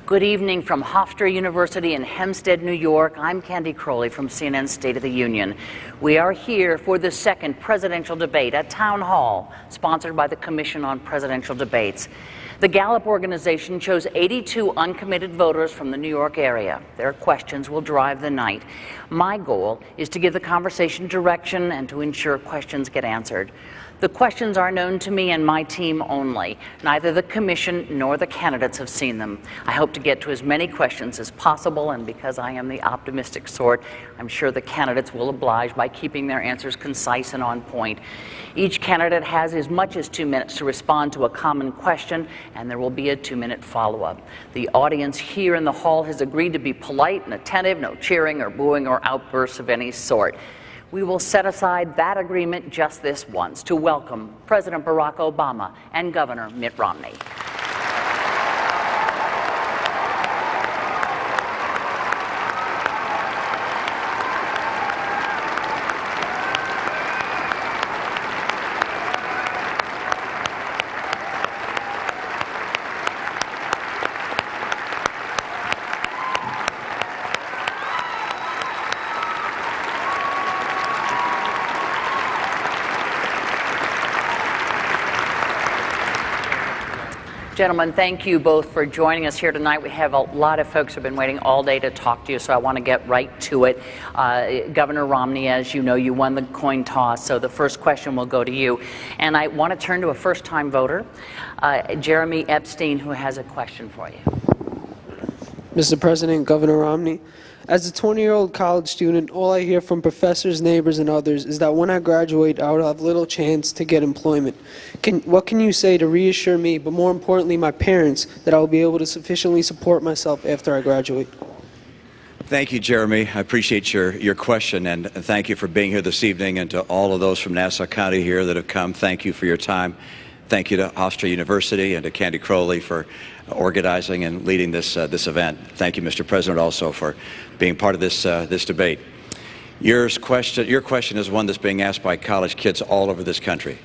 Good evening from Hofstra University in Hempstead, New York. I'm Candy Crowley from CNN's State of the Union. We are here for the second presidential debate at Town Hall, sponsored by the Commission on Presidential Debates. The Gallup organization chose 82 uncommitted voters from the New York area. Their questions will drive the night. My goal is to give the conversation direction and to ensure questions get answered. The questions are known to me and my team only. Neither the commission nor the candidates have seen them. I hope to get to as many questions as possible, and because I am the optimistic sort, I'm sure the candidates will oblige by keeping their answers concise and on point. Each candidate has as much as 2 minutes to respond to a common question, and there will be a 2-minute follow-up. The audience here in the hall has agreed to be polite and attentive, no cheering or booing or outbursts of any sort. We will set aside that agreement just this once to welcome President Barack Obama and Governor Mitt Romney. Gentlemen, thank you both for joining us here tonight. We have a lot of folks who have been waiting all day to talk to you, so I want to get right to it. Governor Romney, as you know, you won the coin toss, so the first question will go to you. And I want to turn to a first-time voter, Jeremy Epstein, who has a question for you. Mr. President, Governor Romney, as a 20-year-old college student, all I hear from professors, neighbors, and others is that when I graduate, I will have little chance to get employment. What can you say to reassure me, but more importantly, my parents, that I will be able to sufficiently support myself after I graduate? Thank you, Jeremy. I appreciate your question, and thank you for being here this evening, and to all of those from Nassau County here that have come, thank you for your time. Thank you to Hofstra University and to Candy Crowley for organizing and leading this event. Thank you, Mr. President, also for being part of this debate. Your question is one that's being asked by college kids all over this country.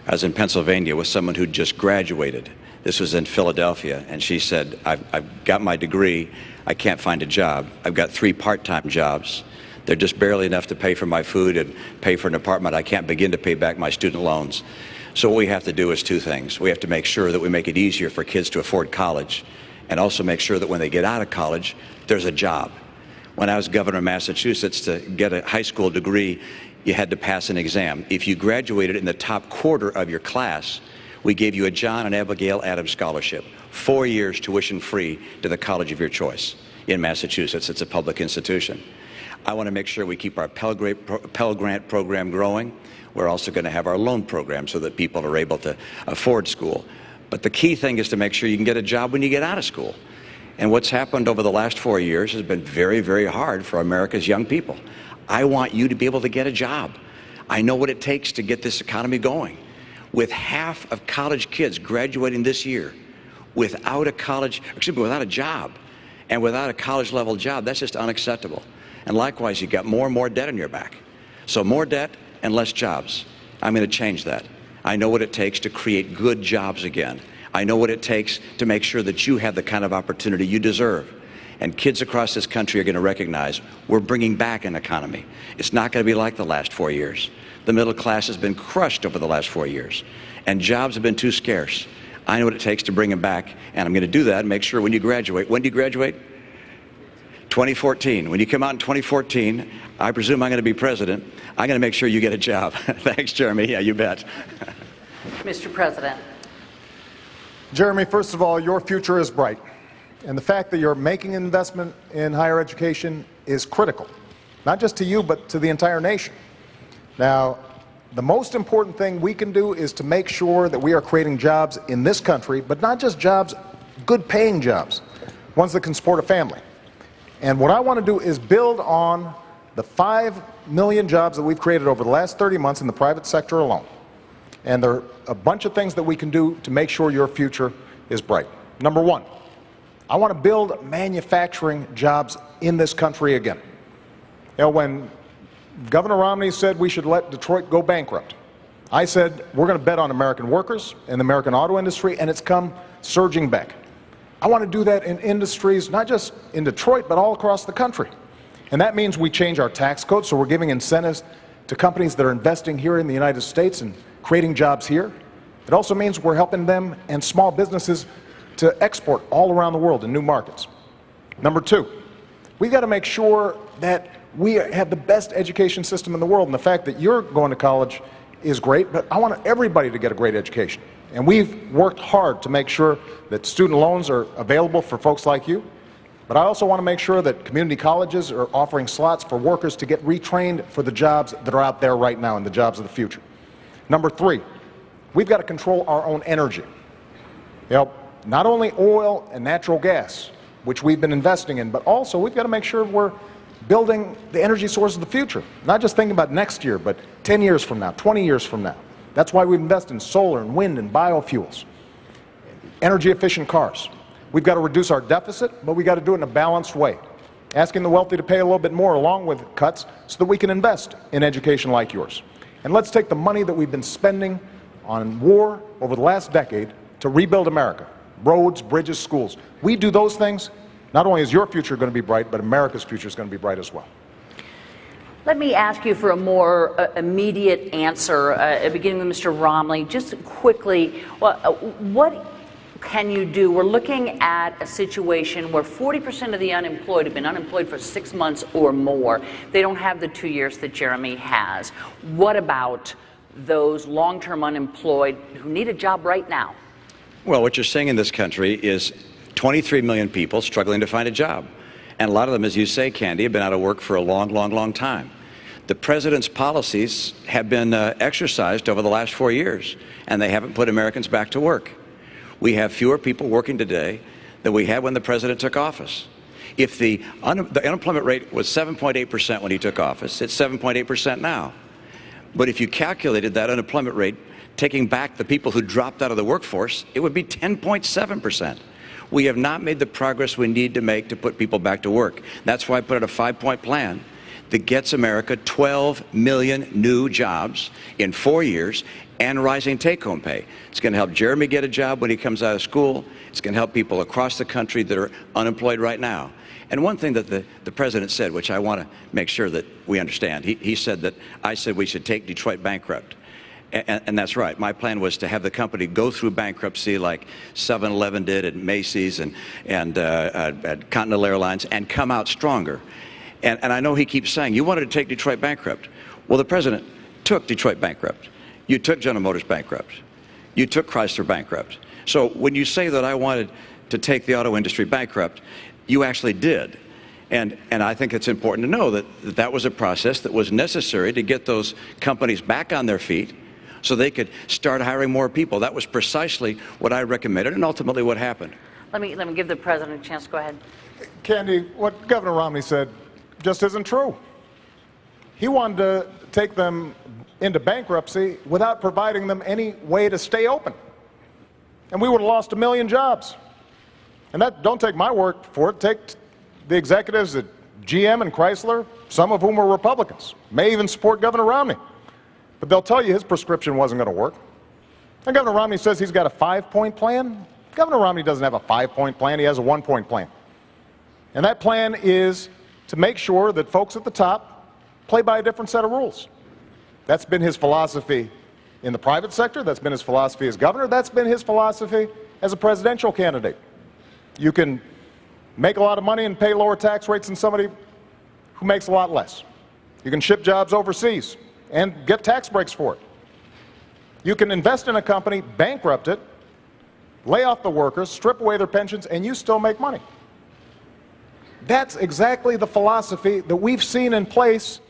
I was in Pennsylvania with someone who just graduated. This was in Philadelphia, and she said, I've got my degree, I can't find a job. I've got 3 part-time jobs. They're just barely enough to pay for my food and pay for an apartment. I can't begin to pay back my student loans. So what we have to do is 2 things. We have to make sure that we make it easier for kids to afford college, and also make sure that when they get out of college, there's a job. When I was governor of Massachusetts, to get a high school degree, you had to pass an exam. If you graduated in the top quarter of your class, we gave you a John and Abigail Adams scholarship, 4 years tuition free to the college of your choice in Massachusetts. It's a public institution. I want to make sure we keep our Pell Grant program growing. We're also going to have our loan program so that people are able to afford school. But the key thing is to make sure you can get a job when you get out of school. And what's happened over the last 4 years has been very, very hard for America's young people. I want you to be able to get a job. I know what it takes to get this economy going. With half of college kids graduating this year without a job, and without a college-level job, that's just unacceptable. And likewise, you've got more and more debt on your back. So more debt and less jobs. I'm going to change that. I know what it takes to create good jobs again. I know what it takes to make sure that you have the kind of opportunity you deserve. And kids across this country are going to recognize we're bringing back an economy. It's not going to be like the last 4 years. The middle class has been crushed over the last 4 years, and jobs have been too scarce. I know what it takes to bring them back, and I'm going to do that and make sure when you graduate. When do you graduate? 2014. When you come out in 2014, I presume I'm going to be president. I'm going to make sure you get a job. Thanks, Jeremy. Yeah, you bet. Mr. President. Jeremy, first of all, your future is bright. And the fact that you're making an investment in higher education is critical, not just to you, but to the entire nation. Now, the most important thing we can do is to make sure that we are creating jobs in this country, but not just jobs, good-paying jobs, ones that can support a family. And what I want to do is build on the 5 million jobs that we've created over the last 30 months in the private sector alone. And there are a bunch of things that we can do to make sure your future is bright. Number 1, I want to build manufacturing jobs in this country again. You know, when Governor Romney said we should let Detroit go bankrupt, I said we're going to bet on American workers and the American auto industry, and it's come surging back. I want to do that in industries, not just in Detroit, but all across the country. And that means we change our tax code, so we're giving incentives to companies that are investing here in the United States and creating jobs here. It also means we're helping them and small businesses to export all around the world in new markets. Number two, we've got to make sure that we have the best education system in the world. And the fact that you're going to college is great, but I want everybody to get a great education. And we've worked hard to make sure that student loans are available for folks like you. But I also want to make sure that community colleges are offering slots for workers to get retrained for the jobs that are out there right now and the jobs of the future. Number three, we've got to control our own energy. You know, not only oil and natural gas, which we've been investing in, but also we've got to make sure we're building the energy sources of the future. Not just thinking about next year, but 10 years from now, 20 years from now. That's why we invest in solar and wind and biofuels, energy-efficient cars. We've got to reduce our deficit, but we've got to do it in a balanced way, asking the wealthy to pay a little bit more along with cuts so that we can invest in education like yours. And let's take the money that we've been spending on war over the last decade to rebuild America. Roads, bridges, schools. We do those things, not only is your future going to be bright, but America's future is going to be bright as well. Let me ask you for a more immediate answer, beginning with Mr. Romney. Just quickly, what can you do? We're looking at a situation where 40% of the unemployed have been unemployed for 6 months or more. They don't have the 2 years that Jeremy has. What about those long-term unemployed who need a job right now? Well, what you're seeing in this country is 23 million people struggling to find a job. And a lot of them, as you say, Candy, have been out of work for a long, long, long time. The president's policies have been exercised over the last 4 years, and they haven't put Americans back to work. We have fewer people working today than we had when the president took office. If the unemployment rate was 7.8% when he took office, it's 7.8% now. But if you calculated that unemployment rate, taking back the people who dropped out of the workforce, it would be 10.7%. We have not made the progress we need to make to put people back to work. That's why I put out a 5-point plan that gets America 12 million new jobs in 4 years and rising take-home pay. It's going to help Jeremy get a job when he comes out of school. It's going to help people across the country that are unemployed right now. And one thing that the president said, which I want to make sure that we understand, he said that I said we should take Detroit bankrupt. And that's right. My plan was to have the company go through bankruptcy like 7-Eleven did at Macy's and at Continental Airlines and come out stronger. And I know he keeps saying, you wanted to take Detroit bankrupt. Well, the president took Detroit bankrupt. You took General Motors bankrupt. You took Chrysler bankrupt. So when you say that I wanted to take the auto industry bankrupt, you actually did. And I think it's important to know that that was a process that was necessary to get those companies back on their feet so they could start hiring more people. That was precisely what I recommended and ultimately what happened. Let me give the president a chance. Go ahead. Candy, what Governor Romney said just isn't true. He wanted to take them into bankruptcy without providing them any way to stay open. And we would have lost 1 million jobs. And that, don't take my word for it, take the executives at GM and Chrysler, some of whom were Republicans, may even support Governor Romney. But they'll tell you his prescription wasn't going to work. And Governor Romney says he's got a 5-point plan. Governor Romney doesn't have a 5-point plan, he has a 1-point plan. And that plan is to make sure that folks at the top play by a different set of rules. That's been his philosophy in the private sector, that's been his philosophy as governor, that's been his philosophy as a presidential candidate. You can make a lot of money and pay lower tax rates than somebody who makes a lot less. You can ship jobs overseas and get tax breaks for it. You can invest in a company, bankrupt it, lay off the workers, strip away their pensions, and you still make money. That's exactly the philosophy that we've seen in place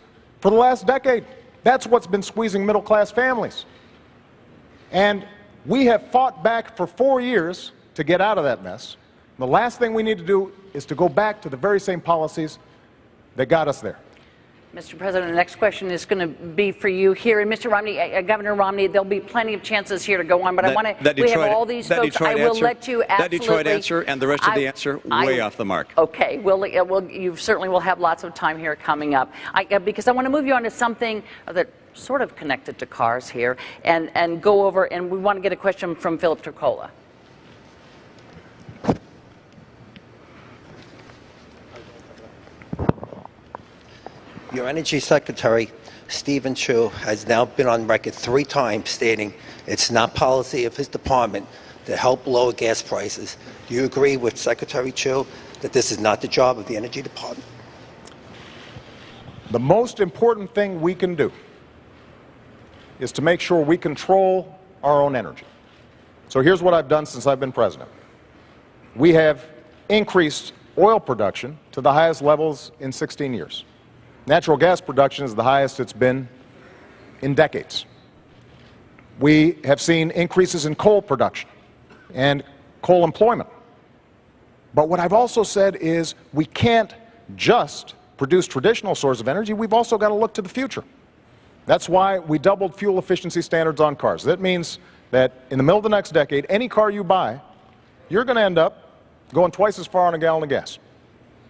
for the last decade. That's what's been squeezing middle-class families. And we have fought back for 4 years to get out of that mess. The last thing we need to do is to go back to the very same policies that got us there. Mr. President, the next question is going to be for you here. And Mr. Romney, Governor Romney, there'll be plenty of chances here to go on, but I want to, we have all these folks. I will let you absolutely. That Detroit answer and the rest of the answer way off the mark. Okay, you certainly will have lots of time here coming up. Because I want to move you on to something that sort of connected to cars here and go over, and we want to get a question from Philip Turcola. Your Energy Secretary, Stephen Chu, has now been on record 3 times stating it's not policy of his department to help lower gas prices. Do you agree with Secretary Chu that this is not the job of the Energy Department? The most important thing we can do is to make sure we control our own energy. So here's what I've done since I've been president. We have increased oil production to the highest levels in 16 years. Natural gas production is the highest it's been in decades. We have seen increases in coal production and coal employment. But what I've also said is we can't just produce traditional sources of energy, we've also got to look to the future. That's why we doubled fuel efficiency standards on cars. That means that in the middle of the next decade, any car you buy, you're going to end up going twice as far on a gallon of gas.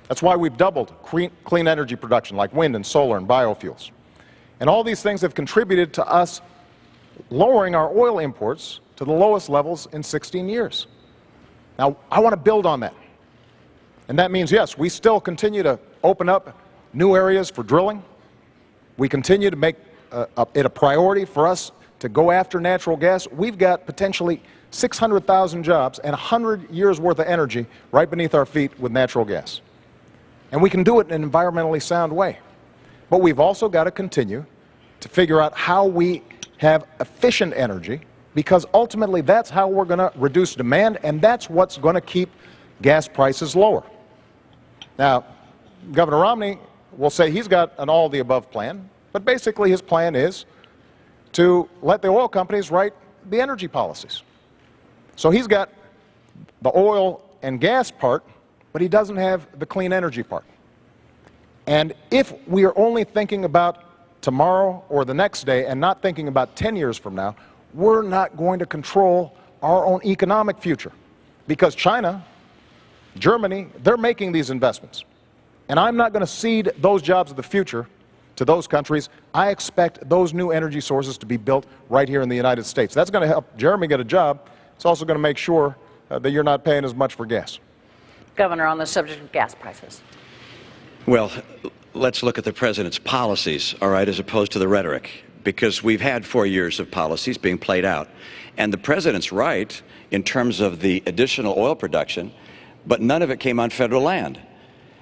That's why we've doubled clean energy production like wind and solar and biofuels. And all these things have contributed to us lowering our oil imports to the lowest levels in 16 years. Now, I want to build on that. And that means, yes, we still continue to open up new areas for drilling. We continue to make it a priority for us to go after natural gas. We've got potentially 600,000 jobs and 100 years worth of energy right beneath our feet with natural gas. And we can do it in an environmentally sound way. But we've also got to continue to figure out how we have efficient energy, because ultimately that's how we're going to reduce demand, and that's what's going to keep gas prices lower. Now, Governor Romney will say he's got an all-of-the-above plan, but basically his plan is to let the oil companies write the energy policies. So he's got the oil and gas part, but he doesn't have the clean energy part. And if we are only thinking about tomorrow or the next day and not thinking about 10 years from now, we're not going to control our own economic future. Because China, Germany, they're making these investments. And I'm not going to cede those jobs of the future to those countries. I expect those new energy sources to be built right here in the United States. That's going to help Jeremy get a job. It's also going to make sure that you're not paying as much for gas. Governor, on the subject of gas prices. Well, let's look at the president's policies, all right, as opposed to the rhetoric, because we've had 4 years of policies being played out. And the president's right in terms of the additional oil production, but none of it came on federal land.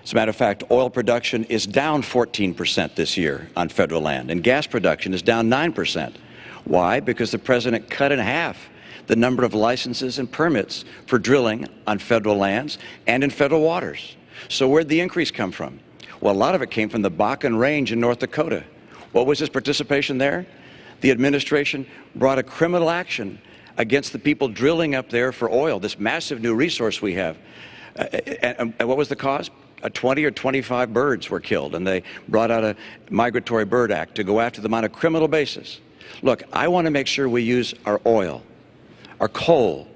As a matter of fact, oil production is down 14% this year on federal land, and gas production is down 9%. Why? Because the president cut in half the number of licenses and permits for drilling on federal lands and in federal waters. So where'd the increase come from? Well, a lot of it came from the Bakken Range in North Dakota. What was his participation there? The administration brought a criminal action against the people drilling up there for oil, this massive new resource we have. And what was the cause? 20 or 25 birds were killed, and they brought out a Migratory Bird Act to go after them on a criminal basis. Look, I want to make sure we use our oil, our coal,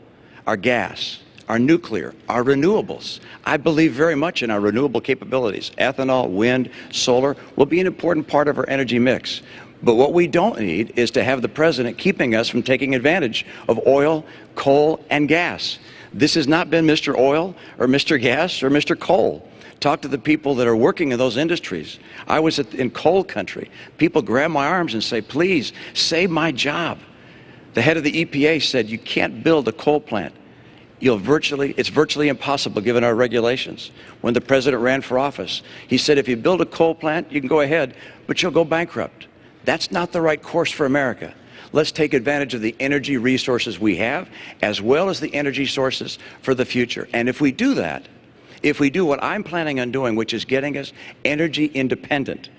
our gas, our nuclear, our renewables. I believe very much in our renewable capabilities. Ethanol, wind, solar will be an important part of our energy mix. But what we don't need is to have the president keeping us from taking advantage of oil, coal, and gas. This has not been Mr. Oil or Mr. Gas or Mr. Coal. Talk to the people that are working in those industries. I was in coal country. People grab my arms and say, please, save my job. The head of the EPA said, you can't build a coal plant. It's virtually impossible given our regulations. When the president ran for office, he said, if you build a coal plant, you can go ahead, but you'll go bankrupt. That's not the right course for America. Let's take advantage of the energy resources we have, as well as the energy sources for the future. And if we do that, if we do what I'm planning on doing, which is getting us energy independent,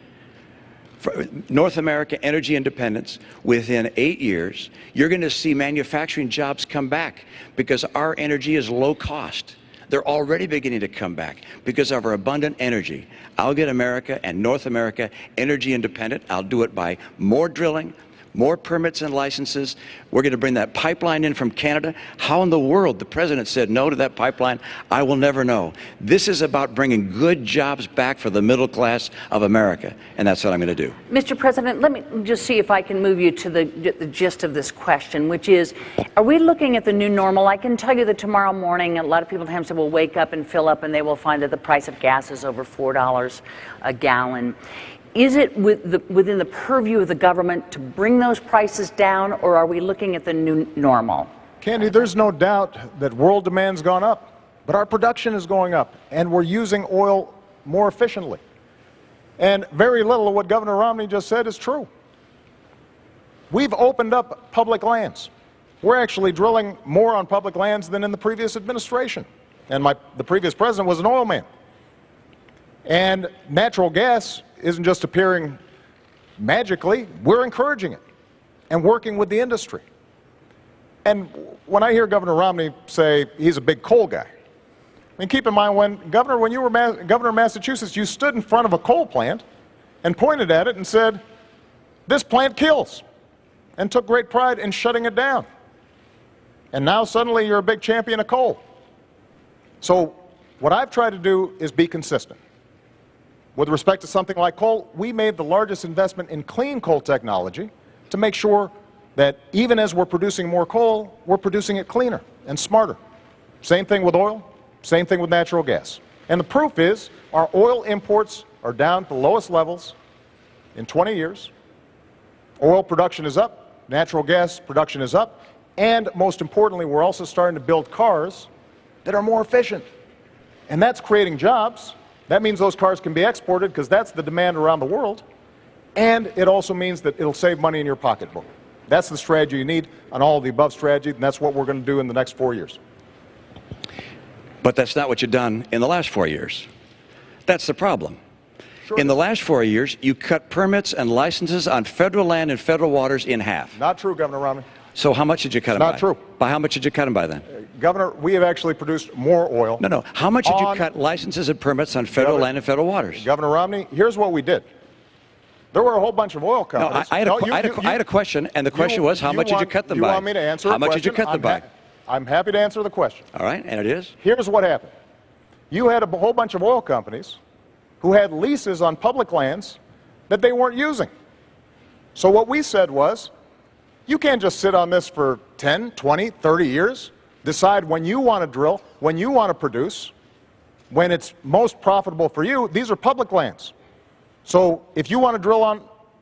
North America energy independence, within 8 years, you're going to see manufacturing jobs come back because our energy is low cost. They're already beginning to come back because of our abundant energy. I'll get America and North America energy independent. I'll do it by more drilling, more permits and licenses. We're going to bring that pipeline in from Canada. How in the world the president said no to that pipeline, I will never know. This is about bringing good jobs back for the middle class of America, and that's what I'm going to do. Mr. President, let me just see if I can move you to the gist of this question, which is, are we looking at the new normal? I can tell you that tomorrow morning, a lot of people in Hampstead will wake up and fill up, and they will find that the price of gas is over $4 a gallon. Is it within the purview of the government to bring those prices down, or are we looking at the new normal? Candy, there's no doubt that world demand's gone up, but our production is going up, and we're using oil more efficiently. And very little of what Governor Romney just said is true. We've opened up public lands. We're actually drilling more on public lands than in the previous administration. And the previous president was an oil man. And natural gas isn't just appearing magically. We're encouraging it and working with the industry. And when I hear Governor Romney say he's a big coal guy, I mean, keep in mind, when you were governor of Massachusetts, you stood in front of a coal plant and pointed at it and said, "This plant kills," and took great pride in shutting it down. And now suddenly you're a big champion of coal. So what I've tried to do is be consistent. With respect to something like coal, we made the largest investment in clean coal technology to make sure that even as we're producing more coal, we're producing it cleaner and smarter. Same thing with oil, same thing with natural gas. And the proof is our oil imports are down to the lowest levels in 20 years. Oil production is up, natural gas production is up, and most importantly, we're also starting to build cars that are more efficient. And that's creating jobs. That means those cars can be exported because that's the demand around the world. And it also means that it'll save money in your pocketbook. That's the strategy you need on all of the above strategy, and that's what we're going to do in the next 4 years. But that's not what you've done in the last 4 years. That's the problem. Sure. In the last 4 years, you cut permits and licenses on federal land and federal waters in half. Not true, Governor Romney. So how much did you cut them by? Not true. By how much did you cut them by then? Governor, we have actually produced more oil. No. How much did you cut licenses and permits on federal land and federal waters? Governor Romney, here's what we did. There were a whole bunch of oil companies. I had a question, and the question was, how much did you cut them by? You want me to answer How much did you cut them by? I'm happy to answer the question. All right, and it is? Here's what happened. You had a whole bunch of oil companies who had leases on public lands that they weren't using. So what we said was, you can't just sit on this for 10, 20, 30 years, decide when you want to drill, when you want to produce, when it's most profitable for you. These are public lands. So if you want to drill on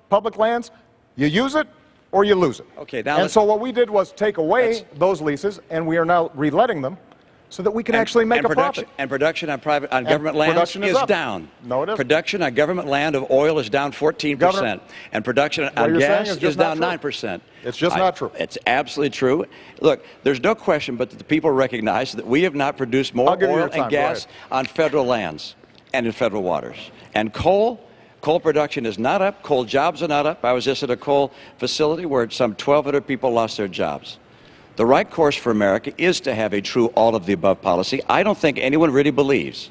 public lands, you use it or you lose it. Okay, now and so what we did was take away those leases, and we are now reletting them so that we can actually make a profit. And production on government lands is down. No, it isn't. Production on government land of oil is down 14%. Governor, and production on gas is down 9%. It's just not true. It's absolutely true. Look, there's no question but that the people recognize that we have not produced more oil and gas on federal lands and in federal waters. And coal production is not up. Coal jobs are not up. I was just at a coal facility where some 1,200 people lost their jobs. The right course for America is to have a true all-of-the-above policy. I don't think anyone really believes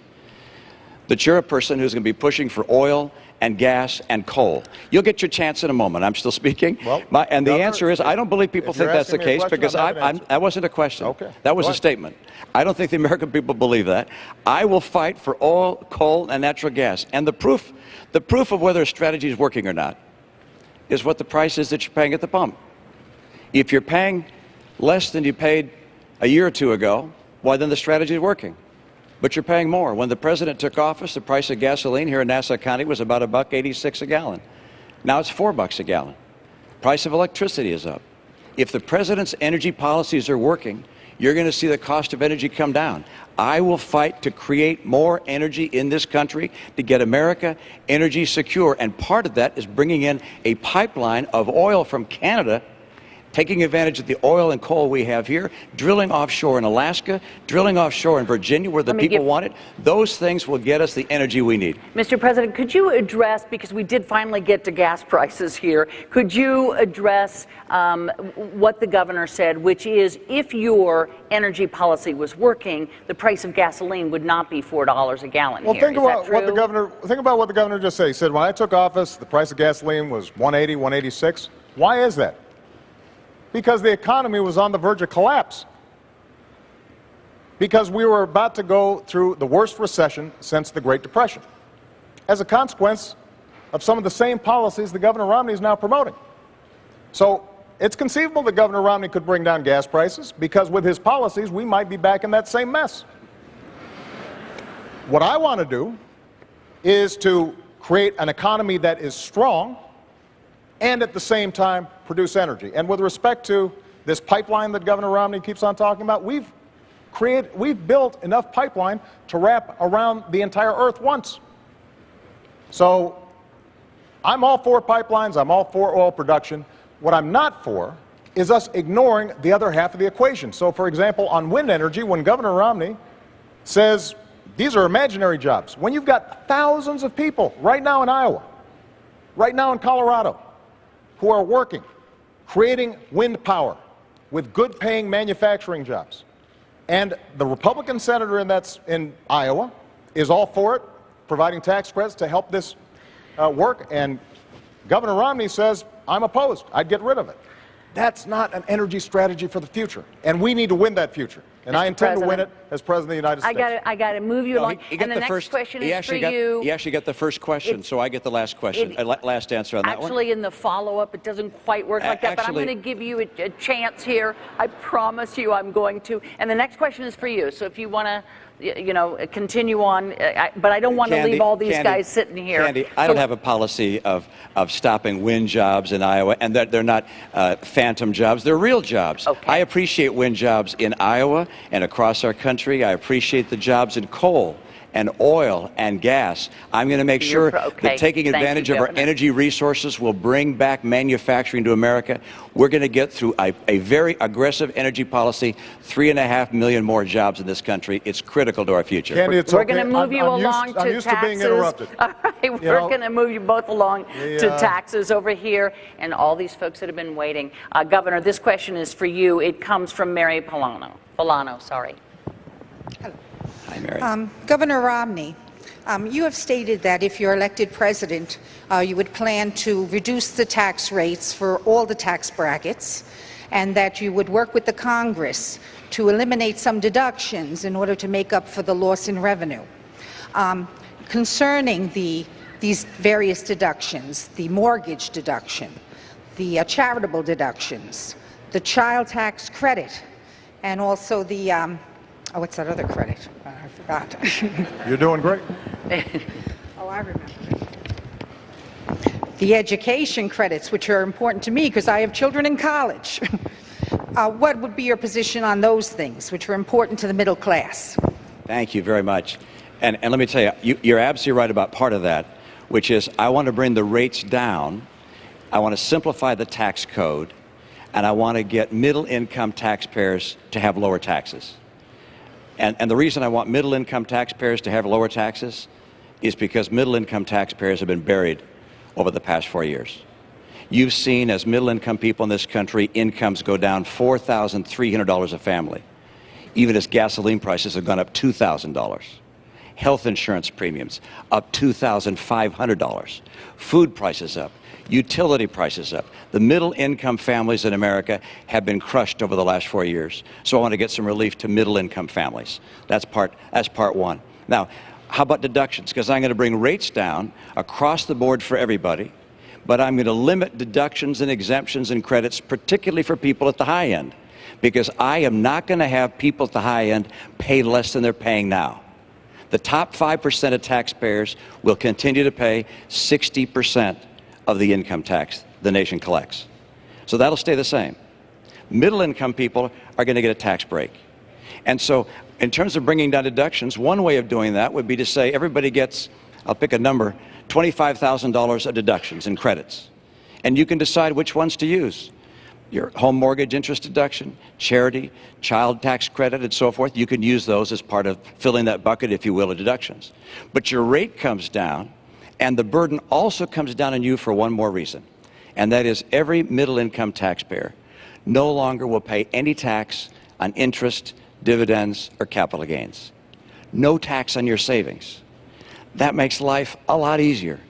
that you're a person who's going to be pushing for oil and gas and coal. You'll get your chance in a moment. I'm still speaking. Well, and the answer is, I don't believe people think that's the case, because that wasn't a question. Okay. That was a statement. I don't think the American people believe that. I will fight for oil, coal, and natural gas. And the proof of whether a strategy is working or not is what the price is that you're paying at the pump. If you're paying less than you paid a year or two ago, why, then the strategy is working. But you're paying more. When the president took office, the price of gasoline here in Nassau County was about $1.86 a gallon. Now it's $4 a gallon. Price of electricity is up. If the president's energy policies are working, you're going to see the cost of energy come down. I will fight to create more energy in this country to get America energy secure. And part of that is bringing in a pipeline of oil from Canada, taking advantage of the oil and coal we have here, drilling offshore in Alaska, drilling offshore in Virginia where the people want it. Those things will get us the energy we need. Mr. President, could you address, because we did finally get to gas prices here, could you address what the governor said, which is, if your energy policy was working, the price of gasoline would not be $4 a gallon well, here. Think about what the governor just said. He said, when I took office, the price of gasoline was $1.80, $1.86. Why is that? Because the economy was on the verge of collapse. Because we were about to go through the worst recession since the Great Depression, as a consequence of some of the same policies the Governor Romney is now promoting. So it's conceivable that Governor Romney could bring down gas prices, because with his policies, we might be back in that same mess. What I want to do is to create an economy that is strong, and at the same time produce energy. And with respect to this pipeline that Governor Romney keeps on talking about, we've built enough pipeline to wrap around the entire earth once. So I'm all for pipelines, I'm all for oil production. What I'm not for is us ignoring the other half of the equation. So for example, on wind energy, when Governor Romney says these are imaginary jobs, when you've got thousands of people right now in Iowa, right now in Colorado, who are working, creating wind power with good paying manufacturing jobs. And the Republican senator in Iowa is all for it, providing tax credits to help this work. And Governor Romney says, I'm opposed. I'd get rid of it. That's not an energy strategy for the future. And we need to win that future. And I intend to win it as President of the United States. I got to move you along. And the next question is for you. He actually got the first question, so I get the last question, last answer on that one. Actually, in the follow-up, it doesn't quite work like that, but I'm going to give you a chance here. I promise you I'm going to. And the next question is for you. So if you want to, continue on, but I don't want to leave all these guys sitting here. Candy, I don't have a policy of stopping wind jobs in Iowa, and that they're not phantom jobs. They're real jobs. Okay. I appreciate wind jobs in Iowa and across our country. I appreciate the jobs in coal and oil and gas. I'm going to make sure that taking advantage of our energy resources will bring back manufacturing to America. We're going to get through a very aggressive energy policy, 3.5 million more jobs in this country. It's critical to our future. Candy, it's we're going to move you along to I'm used taxes. to being interrupted. All right, we're going to move you both along to taxes over here, and all these folks that have been waiting. Governor, this question is for you. It comes from Mary Polano, sorry. Hello. Hi, Mary. Governor Romney, you have stated that if you're elected president, you would plan to reduce the tax rates for all the tax brackets, and that you would work with the Congress to eliminate some deductions in order to make up for the loss in revenue. Concerning these various deductions, the mortgage deduction, the charitable deductions, the child tax credit, and also the what's that other credit? I forgot. You're doing great. Oh, I remember. The education credits, which are important to me because I have children in college. What would be your position on those things, which are important to the middle class? Thank you very much. And let me tell you, you're absolutely right about part of that, which is I want to bring the rates down. I want to simplify the tax code, and I want to get middle-income taxpayers to have lower taxes. And the reason I want middle-income taxpayers to have lower taxes is because middle-income taxpayers have been buried over the past 4 years. You've seen, as middle-income people in this country, incomes go down $4,300 a family, even as gasoline prices have gone up $2,000. Health insurance premiums up $2,500. Food prices up. Utility prices up. The middle-income families in America have been crushed over the last 4 years. So I want to get some relief to middle-income families. That's part one. Now, how about deductions? Because I'm going to bring rates down across the board for everybody, but I'm going to limit deductions and exemptions and credits, particularly for people at the high end, because I am not going to have people at the high end pay less than they're paying now. The top 5% of taxpayers will continue to pay 60% of the income tax the nation collects. So that'll stay the same. Middle-income people are going to get a tax break. And so in terms of bringing down deductions, one way of doing that would be to say everybody gets, I'll pick a number, $25,000 of deductions and credits. And you can decide which ones to use. Your home mortgage interest deduction, charity, child tax credit, and so forth. You can use those as part of filling that bucket, if you will, of deductions. But your rate comes down, and the burden also comes down on you for one more reason, and that is every middle-income taxpayer no longer will pay any tax on interest, dividends, or capital gains. No tax on your savings. That makes life a lot easier.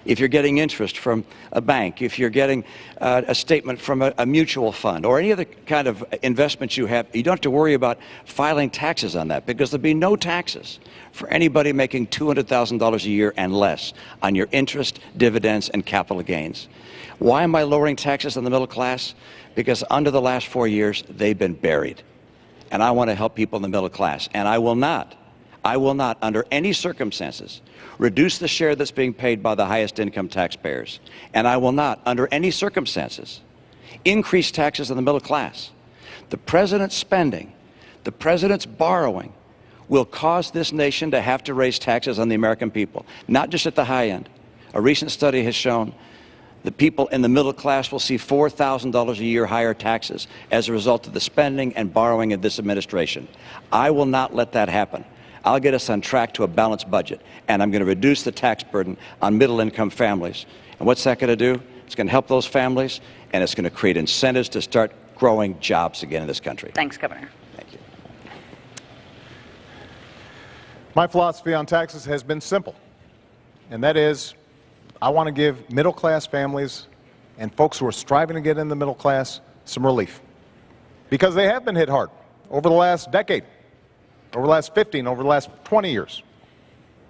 If you're getting interest from a bank, if you're getting a statement from a mutual fund, or any other kind of investments you have, you don't have to worry about filing taxes on that, because there'll be no taxes for anybody making $200,000 a year and less on your interest, dividends, and capital gains. Why am I lowering taxes on the middle class? Because under the last 4 years, they've been buried. And I want to help people in the middle class. And I will not I will not, under any circumstances, reduce the share that's being paid by the highest income taxpayers. And I will not, under any circumstances, increase taxes on the middle class. The president's spending, the president's borrowing, will cause this nation to have to raise taxes on the American people, not just at the high end. A recent study has shown that people in the middle class will see $4,000 a year higher taxes as a result of the spending and borrowing of this administration. I will not let that happen. I'll get us on track to a balanced budget, and I'm going to reduce the tax burden on middle-income families. And what's that going to do? It's going to help those families, and it's going to create incentives to start growing jobs again in this country. Thanks, Governor. Thank you. My philosophy on taxes has been simple, and that is I want to give middle-class families and folks who are striving to get in the middle class some relief, because they have been hit hard over the last decade, over the last 15, over the last 20 years.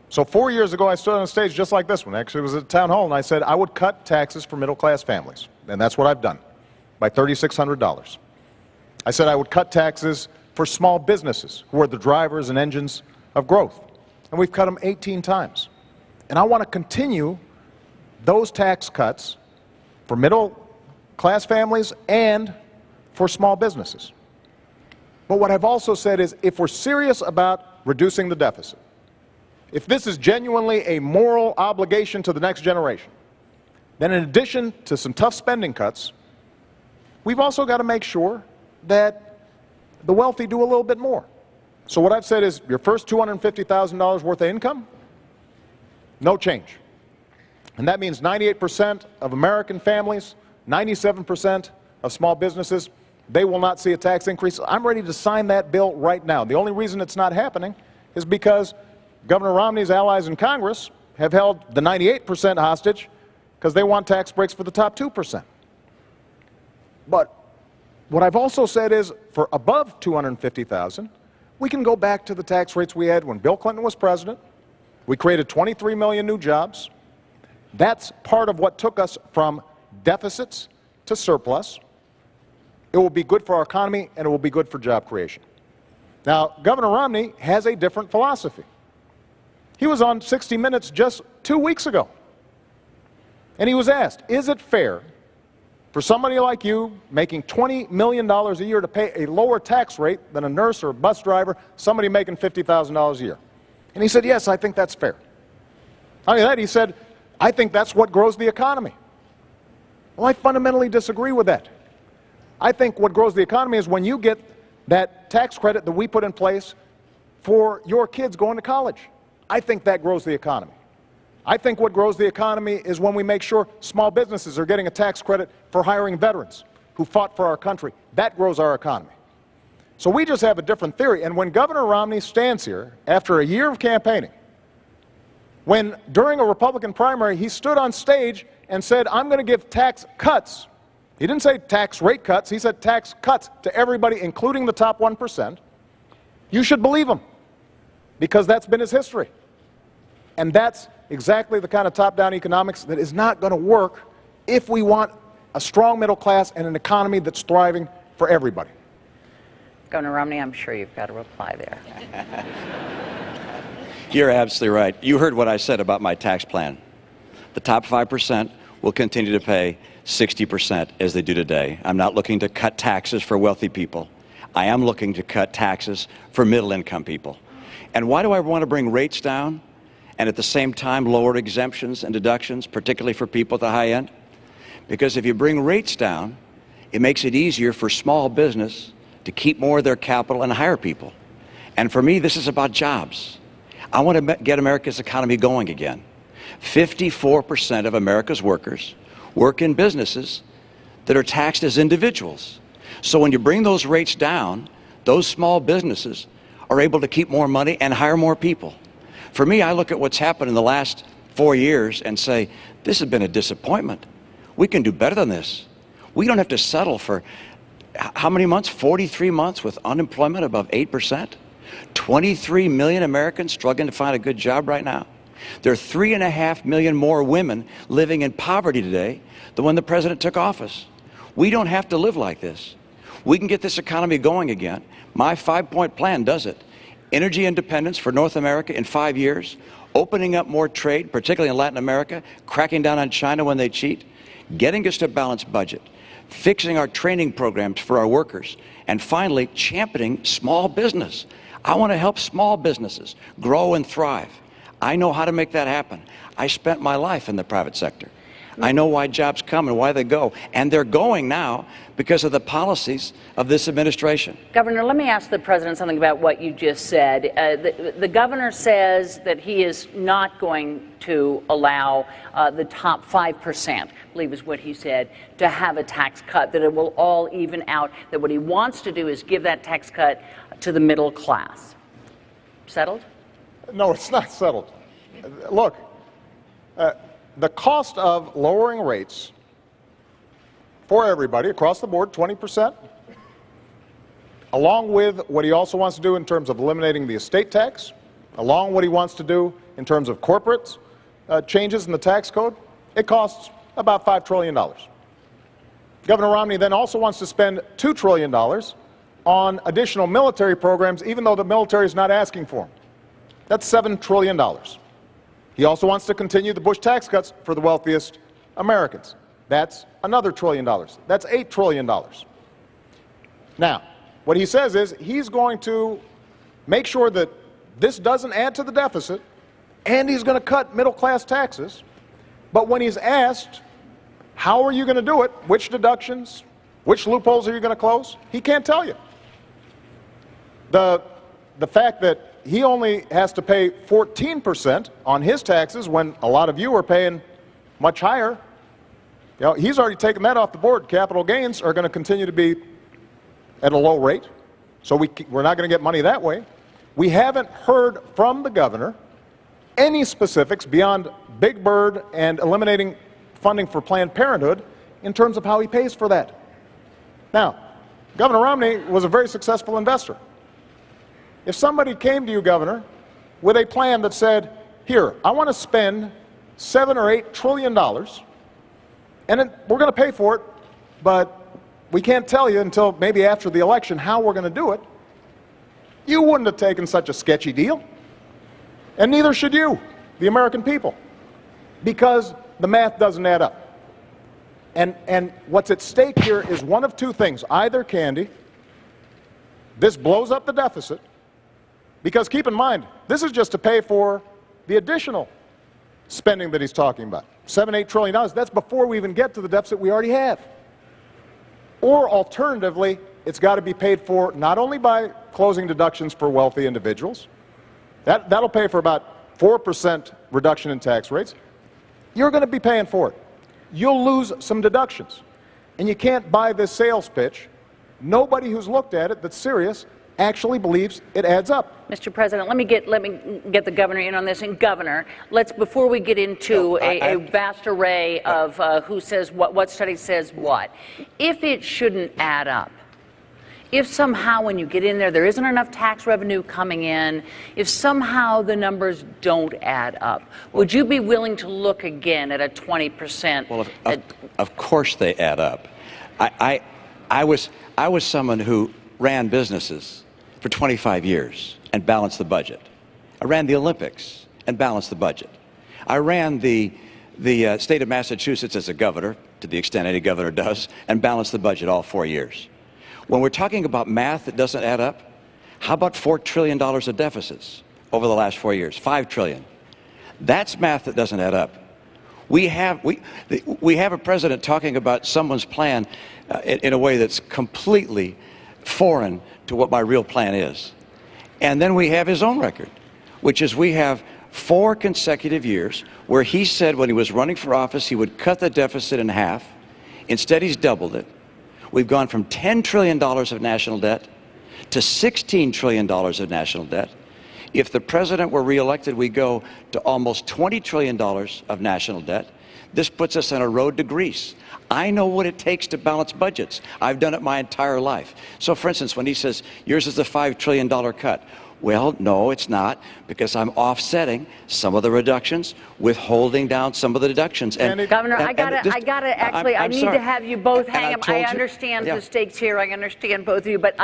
So 4 years ago, I stood on a stage just like this one. Actually, it was at a town hall, and I said I would cut taxes for middle-class families, and that's what I've done, by $3,600. I said I would cut taxes for small businesses, who are the drivers and engines of growth, and we've cut them 18 times. And I want to continue those tax cuts for middle-class families and for small businesses. But what I've also said is, if we're serious about reducing the deficit, if this is genuinely a moral obligation to the next generation, then in addition to some tough spending cuts, we've also got to make sure that the wealthy do a little bit more. So what I've said is, your first $250,000 worth of income, no change. And that means 98% of American families, 97% of small businesses, they will not see a tax increase. I'm ready to sign that bill right now. The only reason it's not happening is because Governor Romney's allies in Congress have held the 98% hostage because they want tax breaks for the top 2%. But what I've also said is, for above $250,000, we can go back to the tax rates we had when Bill Clinton was president. We created 23 million new jobs. That's part of what took us from deficits to surplus. It will be good for our economy, and it will be good for job creation. Now, Governor Romney has a different philosophy. He was on 60 Minutes just 2 weeks ago, and he was asked, is it fair for somebody like you making $20 million a year to pay a lower tax rate than a nurse or a bus driver, somebody making $50,000 a year? And he said, yes, I think that's fair. Not only that, he said, I think that's what grows the economy. Well, I fundamentally disagree with that. I think what grows the economy is when you get that tax credit that we put in place for your kids going to college. I think that grows the economy. I think what grows the economy is when we make sure small businesses are getting a tax credit for hiring veterans who fought for our country. That grows our economy. So we just have a different theory. And when Governor Romney stands here after a year of campaigning, when during a Republican primary he stood on stage and said, I'm going to give tax cuts. He didn't say tax rate cuts. He said tax cuts to everybody, including the top 1%. You should believe him, because that's been his history. And that's exactly the kind of top-down economics that is not going to work if we want a strong middle class and an economy that's thriving for everybody. Governor Romney, I'm sure you've got a reply there. You're absolutely right. You heard what I said about my tax plan. The top 5% will continue to pay 60% as they do today. I'm not looking to cut taxes for wealthy people. I am looking to cut taxes for middle-income people. And why do I want to bring rates down and at the same time lower exemptions and deductions, particularly for people at the high end? Because if you bring rates down, it makes it easier for small business to keep more of their capital and hire people. And for me, this is about jobs. I want to get America's economy going again. 54% of America's workers work in businesses that are taxed as individuals. So when you bring those rates down, those small businesses are able to keep more money and hire more people. For me, I look at what's happened in the last 4 years and say, this has been a disappointment. We can do better than this. We don't have to settle for how many months? 43 months with unemployment above 8%. 23 million Americans struggling to find a good job right now. There are 3.5 million more women living in poverty today than when the president took office. We don't have to live like this. We can get this economy going again. My 5-point plan does it. energy independence for North America in 5 years, opening up more trade, particularly in Latin America, cracking down on China when they cheat, getting us to a balanced budget, fixing our training programs for our workers, and finally championing small business. I want to help small businesses grow and thrive. I know how to make that happen. I spent my life in the private sector. I know why jobs come and why they go. And they're going now because of the policies of this administration. Governor, let me ask the president something about what you just said. The governor says that he is not going to allow the top 5%, I believe is what he said, to have a tax cut, that it will all even out, that what he wants to do is give that tax cut to the middle class. Settled? No, it's not settled. Look, the cost of lowering rates for everybody across the board, 20%, along with what he also wants to do in terms of eliminating the estate tax, along with what he wants to do in terms of corporate changes in the tax code, it costs about $5 trillion. Governor Romney then also wants to spend $2 trillion on additional military programs, even though the military is not asking for them. That's $7 trillion. He also wants to continue the Bush tax cuts for the wealthiest Americans. That's another $1 trillion. That's $8 trillion. Now, what he says is he's going to make sure that this doesn't add to the deficit, and he's going to cut middle-class taxes. But when he's asked, how are you going to do it, which deductions, which loopholes are you going to close, he can't tell you. The fact that he only has to pay 14% on his taxes when a lot of you are paying much higher, you know, he's already taken that off the board. Capital gains are going to continue to be at a low rate, so we're not going to get money that way. We haven't heard from the governor any specifics beyond Big Bird and eliminating funding for Planned Parenthood in terms of how he pays for that. Now, Governor Romney was a very successful investor. If somebody came to you, Governor, with a plan that said, here, I want to spend $7 or $8 trillion, and we're going to pay for it, but we can't tell you until maybe after the election how we're going to do it, you wouldn't have taken such a sketchy deal. And neither should you, the American people, because the math doesn't add up. And what's at stake here is one of two things. Either, Candy, this blows up the deficit, because keep in mind, this is just to pay for the additional spending that he's talking about. $7-8 trillion, that's before we even get to the deficit we already have. Or alternatively, it's got to be paid for not only by closing deductions for wealthy individuals, that'll pay for about 4% reduction in tax rates. You're going to be paying for it. You'll lose some deductions. And you can't buy this sales pitch. Nobody who's looked at it that's serious actually believes it adds up. Mr. President, let me get the governor in on this. And Governor, before we get into a vast array of who says what study says what, if it shouldn't add up, if somehow when you get in there isn't enough tax revenue coming in, if somehow the numbers don't add up, would you be willing to look again at a 20%? Well, of course they add up. I was someone who ran businesses for 25 years and balanced the budget. I ran the Olympics and balanced the budget. I ran the state of Massachusetts as a governor, to the extent any governor does, and balanced the budget all 4 years. When we're talking about math that doesn't add up, how about $4 trillion of deficits over the last 4 years? $5 trillion. That's math that doesn't add up. We have a president talking about someone's plan in a way that's completely foreign to what my real plan is. And then we have his own record, which is we have 4 consecutive years where he said when he was running for office he would cut the deficit in half. Instead, he's doubled it. We've gone from $10 trillion of national debt to $16 trillion of national debt. If the president were reelected, we go to almost $20 trillion of national debt. This puts us on a road to Greece. I know what it takes to balance budgets. I've done it my entire life. So, for instance, when he says, yours is a $5 trillion cut, Well, no, it's not, because I'm offsetting some of the reductions, withholding down some of the deductions. And Governor, and- I gotta actually, I I'm need sorry. to have you both And hang I up. told I you- understand yeah. the stakes here. I understand both of you, but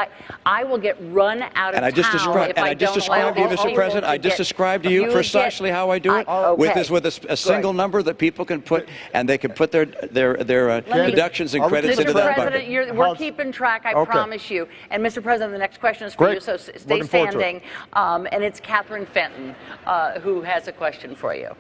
I will get run out of And I just town described, if and I I just don't allow described to you, these Mr. people President, to I just get- described to you precisely how I do it, okay. with a single number that people can put, and they can put their deductions and credits Mr. into that President, bucket. we're keeping track, I promise you. And Mr. President, the next question is for Great. you, so stay Looking forward to standing. And it's Catherine Fenton who has a question for you.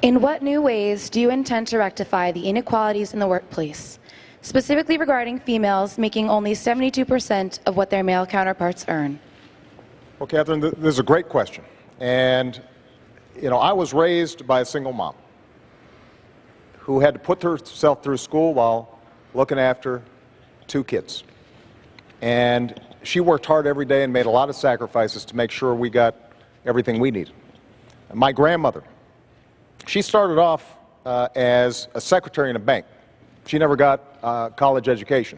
In what new ways do you intend to rectify the inequalities in the workplace, specifically regarding females making only 72% of what their male counterparts earn? Well, Catherine, this is a great question. And, you know, I was raised by a single mom who had to put herself through school while looking after 2 kids. And she worked hard every day and made a lot of sacrifices to make sure we got everything we needed. And my grandmother, she started off as a secretary in a bank. She never got a college education,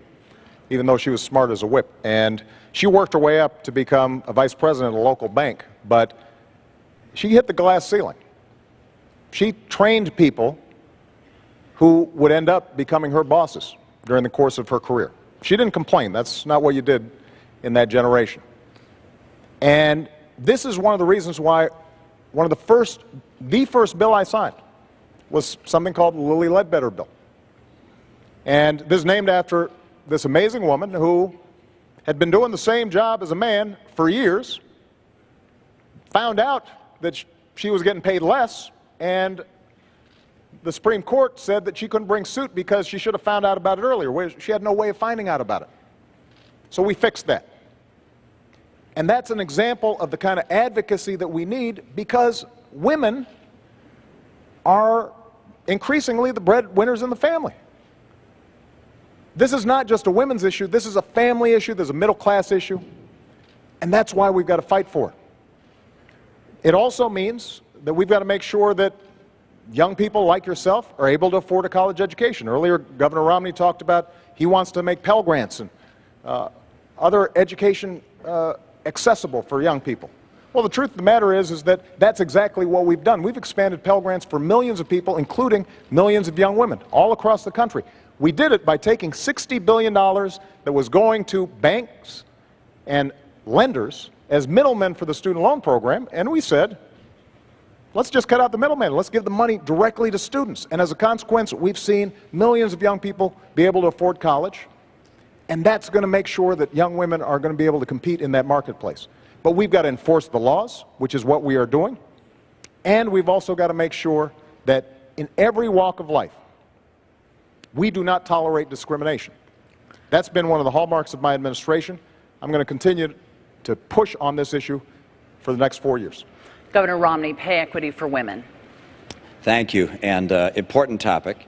even though she was smart as a whip. And she worked her way up to become a vice president of a local bank, but she hit the glass ceiling. She trained people who would end up becoming her bosses during the course of her career. She didn't complain. That's not what you did in that generation. And this is one of the reasons why the first bill I signed was something called the Lilly Ledbetter Bill. And this is named after this amazing woman who had been doing the same job as a man for years, found out that she was getting paid less, and the Supreme Court said that she couldn't bring suit because she should have found out about it earlier. She had no way of finding out about it. So we fixed that. And that's an example of the kind of advocacy that we need, because women are increasingly the breadwinners in the family. This is not just a women's issue. This is a family issue. There's a middle-class issue. And that's why we've got to fight for it. It also means that we've got to make sure that young people like yourself are able to afford a college education. Earlier, Governor Romney talked about he wants to make Pell Grants and other education accessible for young people. Well, the truth of the matter is that that's exactly what we've done. We've expanded Pell Grants for millions of people, including millions of young women all across the country. We did it by taking $60 billion that was going to banks and lenders as middlemen for the student loan program, and we said, let's just cut out the middleman. Let's give the money directly to students. And as a consequence, we've seen millions of young people be able to afford college, and that's going to make sure that young women are going to be able to compete in that marketplace. But we've got to enforce the laws, which is what we are doing, and we've also got to make sure that in every walk of life, we do not tolerate discrimination. That's been one of the hallmarks of my administration. I'm going to continue to push on this issue for the next 4 years. Governor Romney, pay equity for women. Thank you, and important topic,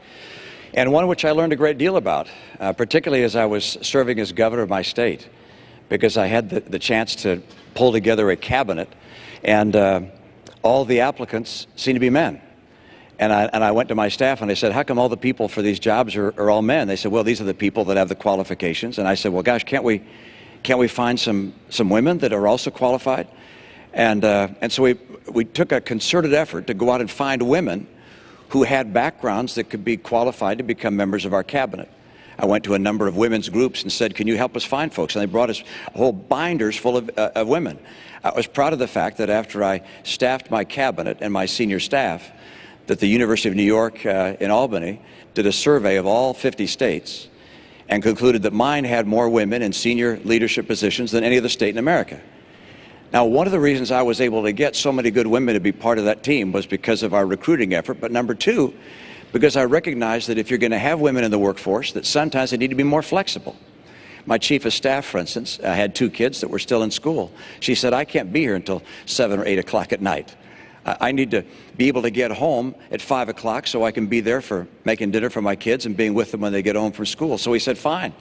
and one which I learned a great deal about, particularly as I was serving as governor of my state, because I had the chance to pull together a cabinet, and all the applicants seemed to be men. And I went to my staff and I said, how come all the people for these jobs are all men? They said, well, these are the people that have the qualifications. And I said, well, gosh, can't we find some women that are also qualified? And so we took a concerted effort to go out and find women who had backgrounds that could be qualified to become members of our cabinet. I went to a number of women's groups and said, can you help us find folks? And they brought us whole binders full of women. I was proud of the fact that after I staffed my cabinet and my senior staff, that the University of New York in Albany did a survey of all 50 states and concluded that mine had more women in senior leadership positions than any other state in America. Now, one of the reasons I was able to get so many good women to be part of that team was because of our recruiting effort, but number two, because I recognized that if you're going to have women in the workforce, that sometimes they need to be more flexible. My chief of staff, for instance, had 2 kids that were still in school. She said, I can't be here until 7 or 8 o'clock at night. I need to be able to get home at 5 o'clock so I can be there for making dinner for my kids and being with them when they get home from school. So he said, fine,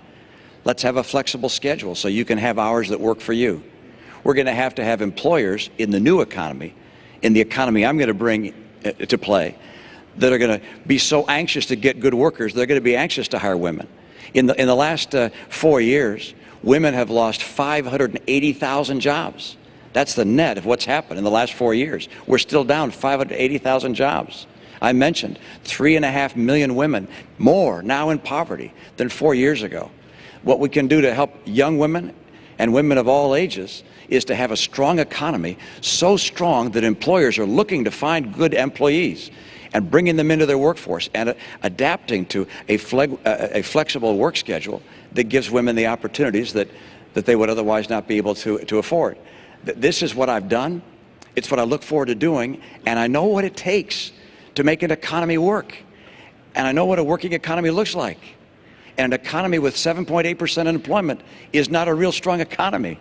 let's have a flexible schedule so you can have hours that work for you. We're going to have employers in the new economy, in the economy I'm going to bring to play, that are going to be so anxious to get good workers, they're going to be anxious to hire women. In the last 4 years, women have lost 580,000 jobs. That's the net of what's happened in the last 4 years. We're still down 580,000 jobs. I mentioned 3.5 million women more now in poverty than 4 years ago. What we can do to help young women and women of all ages is to have a strong economy, so strong that employers are looking to find good employees and bringing them into their workforce and adapting to a flexible work schedule that gives women the opportunities that they would otherwise not be able to afford. This is what I've done. It's what I look forward to doing, and I know what it takes to make an economy work. And I know what a working economy looks like. And an economy with 7.8% unemployment is not a real strong economy.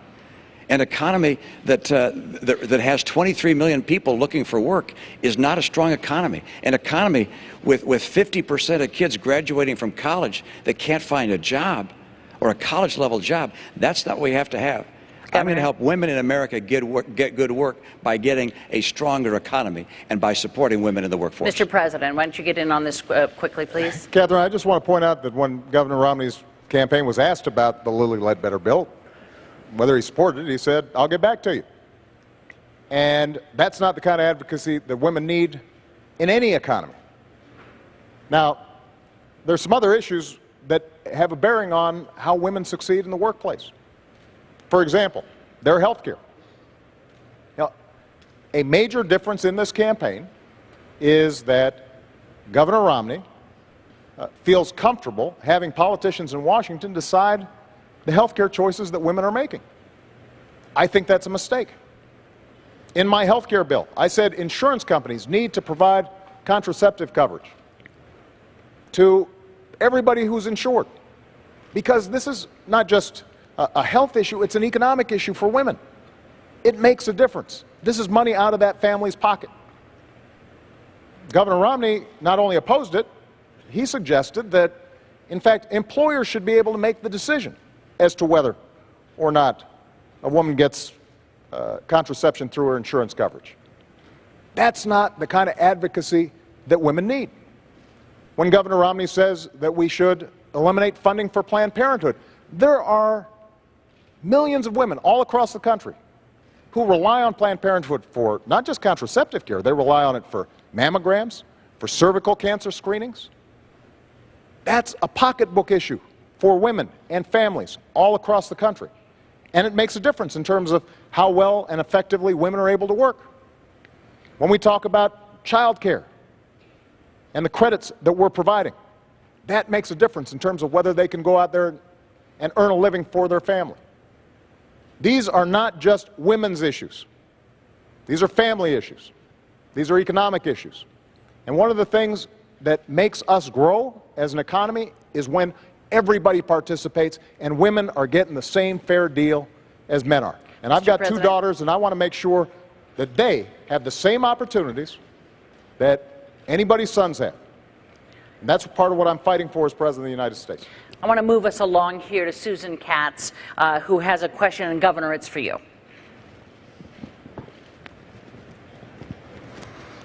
An economy that has 23 million people looking for work is not a strong economy. An economy with 50% of kids graduating from college that can't find a job or a college-level job, that's not what we have to have. I'm going to help women in America get good work by getting a stronger economy and by supporting women in the workforce. Mr. President, why don't you get in on this quickly, please? Catherine, I just want to point out that when Governor Romney's campaign was asked about the Lilly Ledbetter bill, whether he supported it, he said, "I'll get back to you." And that's not the kind of advocacy that women need in any economy. Now, there's some other issues that have a bearing on how women succeed in the workplace. For example, their health care. Now, a major difference in this campaign is that Governor Romney feels comfortable having politicians in Washington decide the health care choices that women are making. I think that's a mistake. In my health care bill, I said insurance companies need to provide contraceptive coverage to everybody who's insured, because this is not just a health issue, it's an economic issue for women. It makes a difference. This is money out of that family's pocket. Governor Romney not only opposed it, he suggested that, in fact, employers should be able to make the decision as to whether or not a woman gets contraception through her insurance coverage. That's not the kind of advocacy that women need. When Governor Romney says that we should eliminate funding for Planned Parenthood, there are millions of women all across the country who rely on Planned Parenthood for not just contraceptive care, they rely on it for mammograms, for cervical cancer screenings. That's a pocketbook issue for women and families all across the country. And it makes a difference in terms of how well and effectively women are able to work. When we talk about child care and the credits that we're providing, that makes a difference in terms of whether they can go out there and earn a living for their family. These are not just women's issues. These are family issues. These are economic issues. And one of the things that makes us grow as an economy is when everybody participates and women are getting the same fair deal as men are. And I've got two daughters, and I want to make sure that they have the same opportunities that anybody's sons have. And that's part of what I'm fighting for as President of the United States. I want to move us along here to Susan Katz, who has a question, and Governor, it's for you.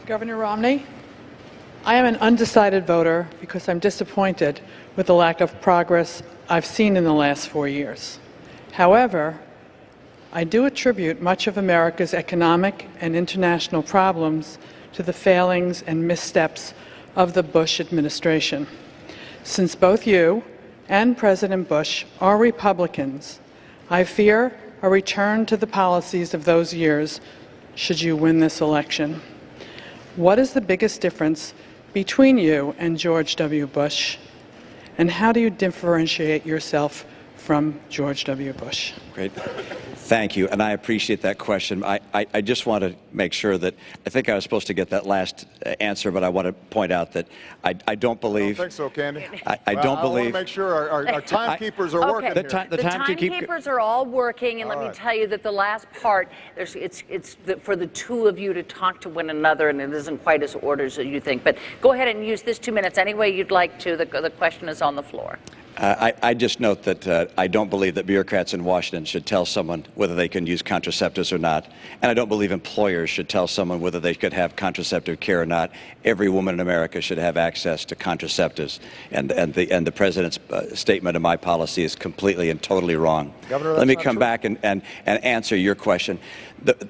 Governor Romney, I am an undecided voter because I'm disappointed with the lack of progress I've seen in the last 4 years. However, I do attribute much of America's economic and international problems to the failings and missteps of the Bush administration. Since both you and President Bush are Republicans, I fear a return to the policies of those years should you win this election. What is the biggest difference between you and George W. Bush, and how do you differentiate yourself from George W. Bush? Great. Thank you, and I appreciate that question. I just want to make sure that, I think I was supposed to get that last answer, but I want to point out that I don't believe... I don't think so, Candy. I don't believe... I want to make sure our timekeepers are working here. The timekeepers are all working, and let me tell you that the last part, it's for the two of you to talk to one another, and it isn't quite as ordered as you think. But go ahead and use this 2 minutes any way you'd like to. The question is on the floor. I just note that I don't believe that bureaucrats in Washington should tell someone whether they can use contraceptives or not, and I don't believe employers should tell someone whether they could have contraceptive care or not. Every woman in America should have access to contraceptives, and the president's statement of my policy is completely and totally wrong. Governor, let me that's not come true. back and answer your question.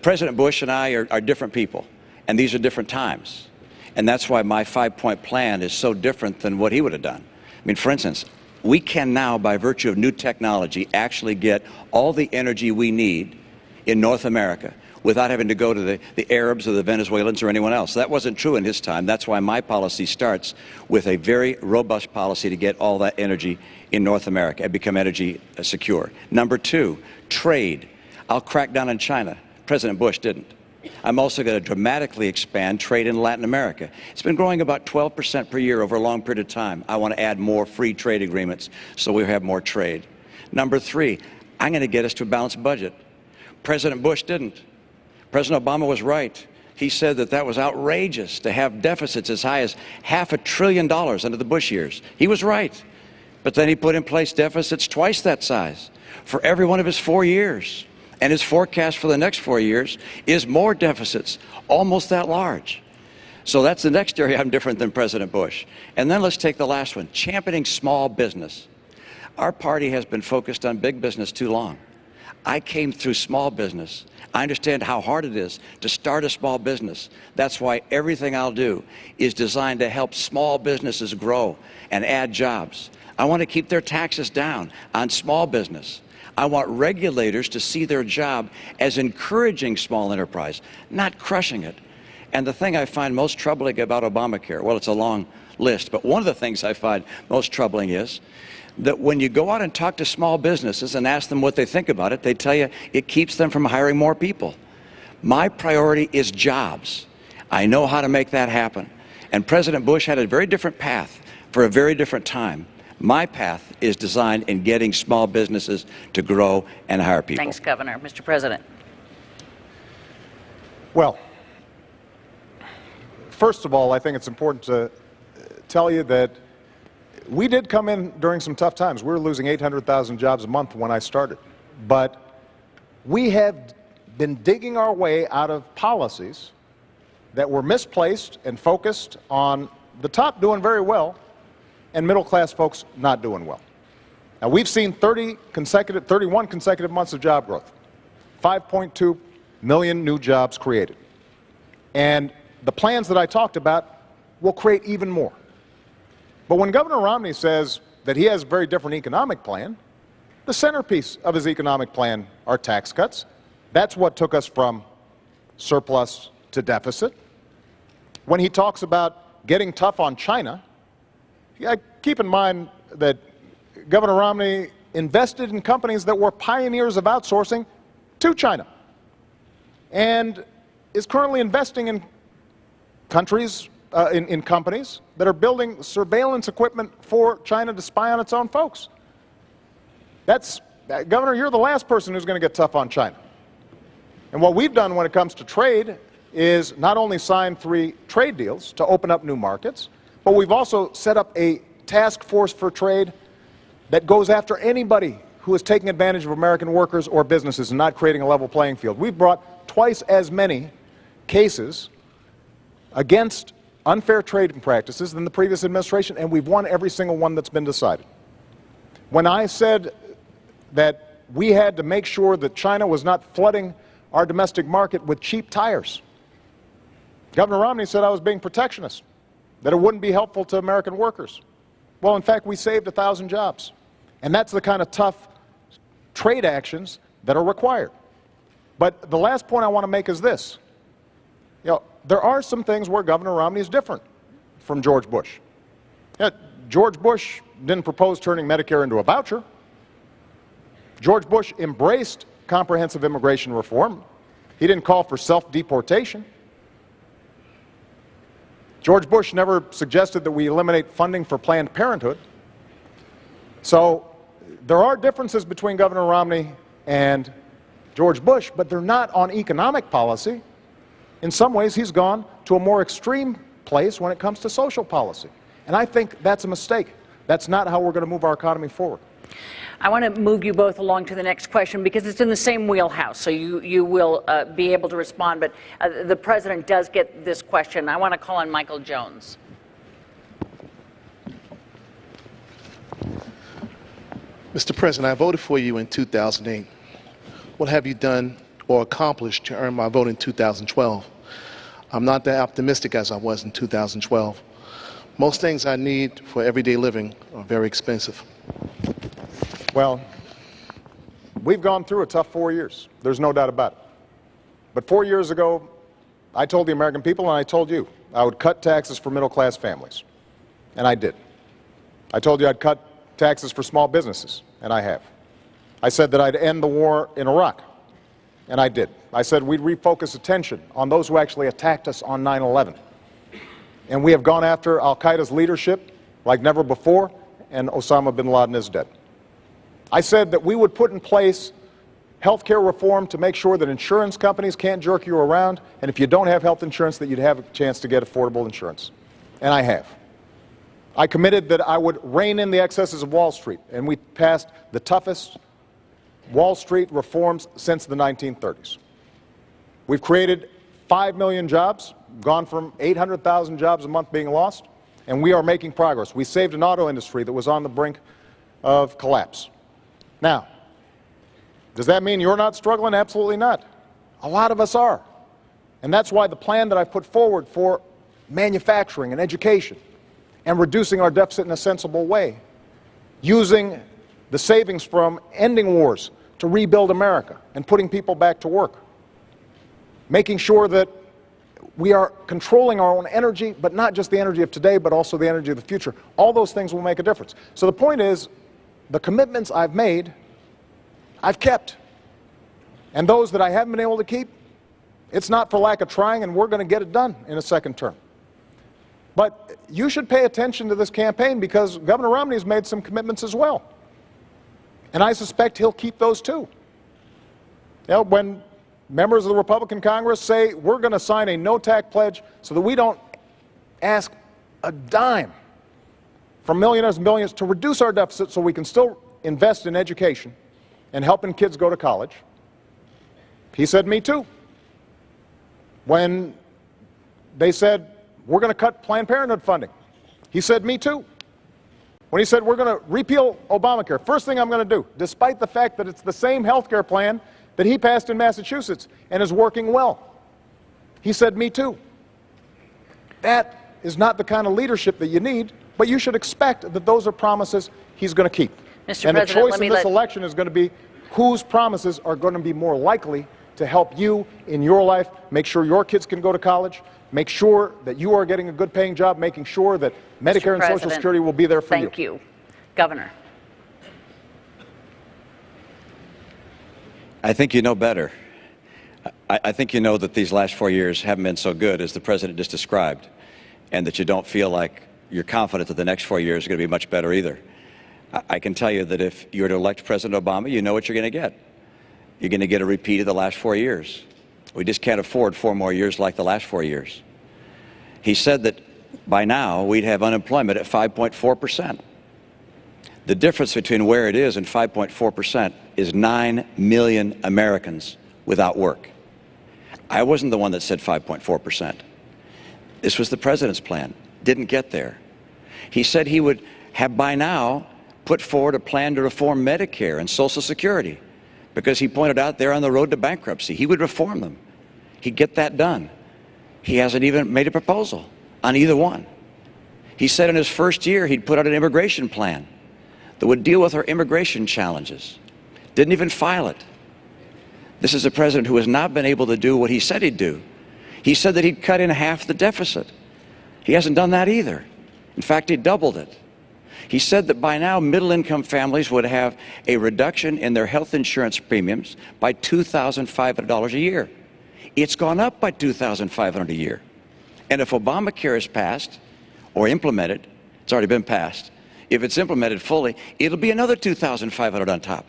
President Bush and I are different people, and these are different times, and that's why my 5-point plan is so different than what he would have done. I mean, for instance, we can now, by virtue of new technology, actually get all the energy we need in North America without having to go to the Arabs or the Venezuelans or anyone else. That wasn't true in his time. That's why my policy starts with a very robust policy to get all that energy in North America and become energy secure. Number 2, trade. I'll crack down on China. President Bush didn't. I'm also going to dramatically expand trade in Latin America. It's been growing about 12% per year over a long period of time. I want to add more free trade agreements so we have more trade. Number 3, I'm going to get us to a balanced budget. President Bush didn't. President Obama was right. He said that that was outrageous to have deficits as high as $500 billion under the Bush years. He was right. But then he put in place deficits twice that size for every one of his 4 years. And his forecast for the next 4 years is more deficits, almost that large. So that's the next area I'm different than President Bush. And then let's take the last one, championing small business. Our party has been focused on big business too long. I came through small business. I understand how hard it is to start a small business. That's why everything I'll do is designed to help small businesses grow and add jobs. I want to keep their taxes down on small business. I want regulators to see their job as encouraging small enterprise, not crushing it. And the thing I find most troubling about Obamacare, well, it's a long list, but one of the things I find most troubling is that when you go out and talk to small businesses and ask them what they think about it, they tell you it keeps them from hiring more people. My priority is jobs. I know how to make that happen. And President Bush had a very different path for a very different time. My path is designed in getting small businesses to grow and hire people. Thanks, Governor. Mr. President. Well, first of all, I think it's important to tell you that we did come in during some tough times. We were losing 800,000 jobs a month when I started. But we have been digging our way out of policies that were misplaced and focused on the top doing very well and middle-class folks not doing well. Now, we've seen 31 consecutive months of job growth, 5.2 million new jobs created. And the plans that I talked about will create even more. But when Governor Romney says that he has a very different economic plan, the centerpiece of his economic plan are tax cuts. That's what took us from surplus to deficit. When he talks about getting tough on China, keep in mind that Governor Romney invested in companies that were pioneers of outsourcing to China and is currently investing in countries, in companies that are building surveillance equipment for China to spy on its own folks. Governor, you're the last person who's going to get tough on China. And what we've done when it comes to trade is not only sign 3 trade deals to open up new markets, but we've also set up a task force for trade that goes after anybody who is taking advantage of American workers or businesses and not creating a level playing field. We've brought twice as many cases against unfair trading practices than the previous administration, and we've won every single one that's been decided. When I said that we had to make sure that China was not flooding our domestic market with cheap tires, Governor Romney said I was being protectionist, that it wouldn't be helpful to American workers. Well, in fact, we saved 1,000 jobs. And that's the kind of tough trade actions that are required. But the last point I want to make is this. There are some things where Governor Romney is different from George Bush. George Bush didn't propose turning Medicare into a voucher. George Bush embraced comprehensive immigration reform. He didn't call for self-deportation. George Bush never suggested that we eliminate funding for Planned Parenthood. So there are differences between Governor Romney and George Bush, but they're not on economic policy. In some ways, he's gone to a more extreme place when it comes to social policy. And I think that's a mistake. That's not how we're going to move our economy forward. I want to move you both along to the next question because it's in the same wheelhouse, so you will be able to respond. But the president does get this question. I want to call on Michael Jones. Mr. President, I voted for you in 2008. What have you done or accomplished to earn my vote in 2012? I'm not that optimistic as I was in 2012. Most things I need for everyday living are very expensive. Well, we've gone through a tough 4 years. There's no doubt about it. But 4 years ago, I told the American people, and I told you, I would cut taxes for middle-class families. And I did. I told you I'd cut taxes for small businesses, and I have. I said that I'd end the war in Iraq, and I did. I said we'd refocus attention on those who actually attacked us on 9/11. And we have gone after al-Qaeda's leadership like never before, and Osama bin Laden is dead. I said that we would put in place health care reform to make sure that insurance companies can't jerk you around, and if you don't have health insurance, that you'd have a chance to get affordable insurance. And I have. I committed that I would rein in the excesses of Wall Street, and we passed the toughest Wall Street reforms since the 1930s. We've created 5 million jobs, gone from 800,000 jobs a month being lost, and we are making progress. We saved an auto industry that was on the brink of collapse. Now, does that mean you're not struggling? Absolutely not. A lot of us are. And that's why the plan that I've put forward for manufacturing and education and reducing our deficit in a sensible way, using the savings from ending wars to rebuild America and putting people back to work, making sure that we are controlling our own energy, but not just the energy of today, but also the energy of the future. All those things will make a difference. So the point is, the commitments I've made, I've kept. And those that I haven't been able to keep, it's not for lack of trying, and we're going to get it done in a second term. But you should pay attention to this campaign because Governor Romney has made some commitments as well. And I suspect he'll keep those too. You know, when members of the Republican Congress say we're going to sign a no-tax pledge so that we don't ask a dime from millionaires and billions to reduce our deficit so we can still invest in education and helping kids go to college, he said, me too. When they said, we're going to cut Planned Parenthood funding, he said, me too. When he said, we're going to repeal Obamacare, first thing I'm going to do, despite the fact that it's the same health care plan that he passed in Massachusetts and is working well, he said, me too. That is not the kind of leadership that you need, but you should expect that those are promises he's going to keep. Mr. And President, the choice in this election is going to be whose promises are going to be more likely to help you in your life, make sure your kids can go to college, make sure that you are getting a good paying job, making sure that Medicare and Social Security will be there for you. Thank you. Governor. I think you know better. I think you know that these last 4 years haven't been so good as the president just described, and that you don't feel like you're confident that the next 4 years are going to be much better either. I can tell you that if you were to elect President Obama, you know what you're going to get. You're going to get a repeat of the last 4 years. We just can't afford 4 more years like the last 4 years. He said that by now we'd have unemployment at 5.4%. The difference between where it is and 5.4% is 9 million Americans without work. I wasn't the one that said 5.4%. This was the president's plan. Didn't get there. He said he would have by now put forward a plan to reform Medicare and Social Security because he pointed out they're on the road to bankruptcy. He would reform them. He'd get that done. He hasn't even made a proposal on either one. He said in his first year he'd put out an immigration plan that would deal with our immigration challenges. Didn't even file it. This is a president who has not been able to do what he said he'd do. He said that he'd cut in half the deficit. He hasn't done that either. In fact, he doubled it. He said that by now middle-income families would have a reduction in their health insurance premiums by $2,500 a year. It's gone up by $2,500 a year. And if Obamacare is passed or implemented, it's already been passed, if it's implemented fully, it'll be another $2,500 on top.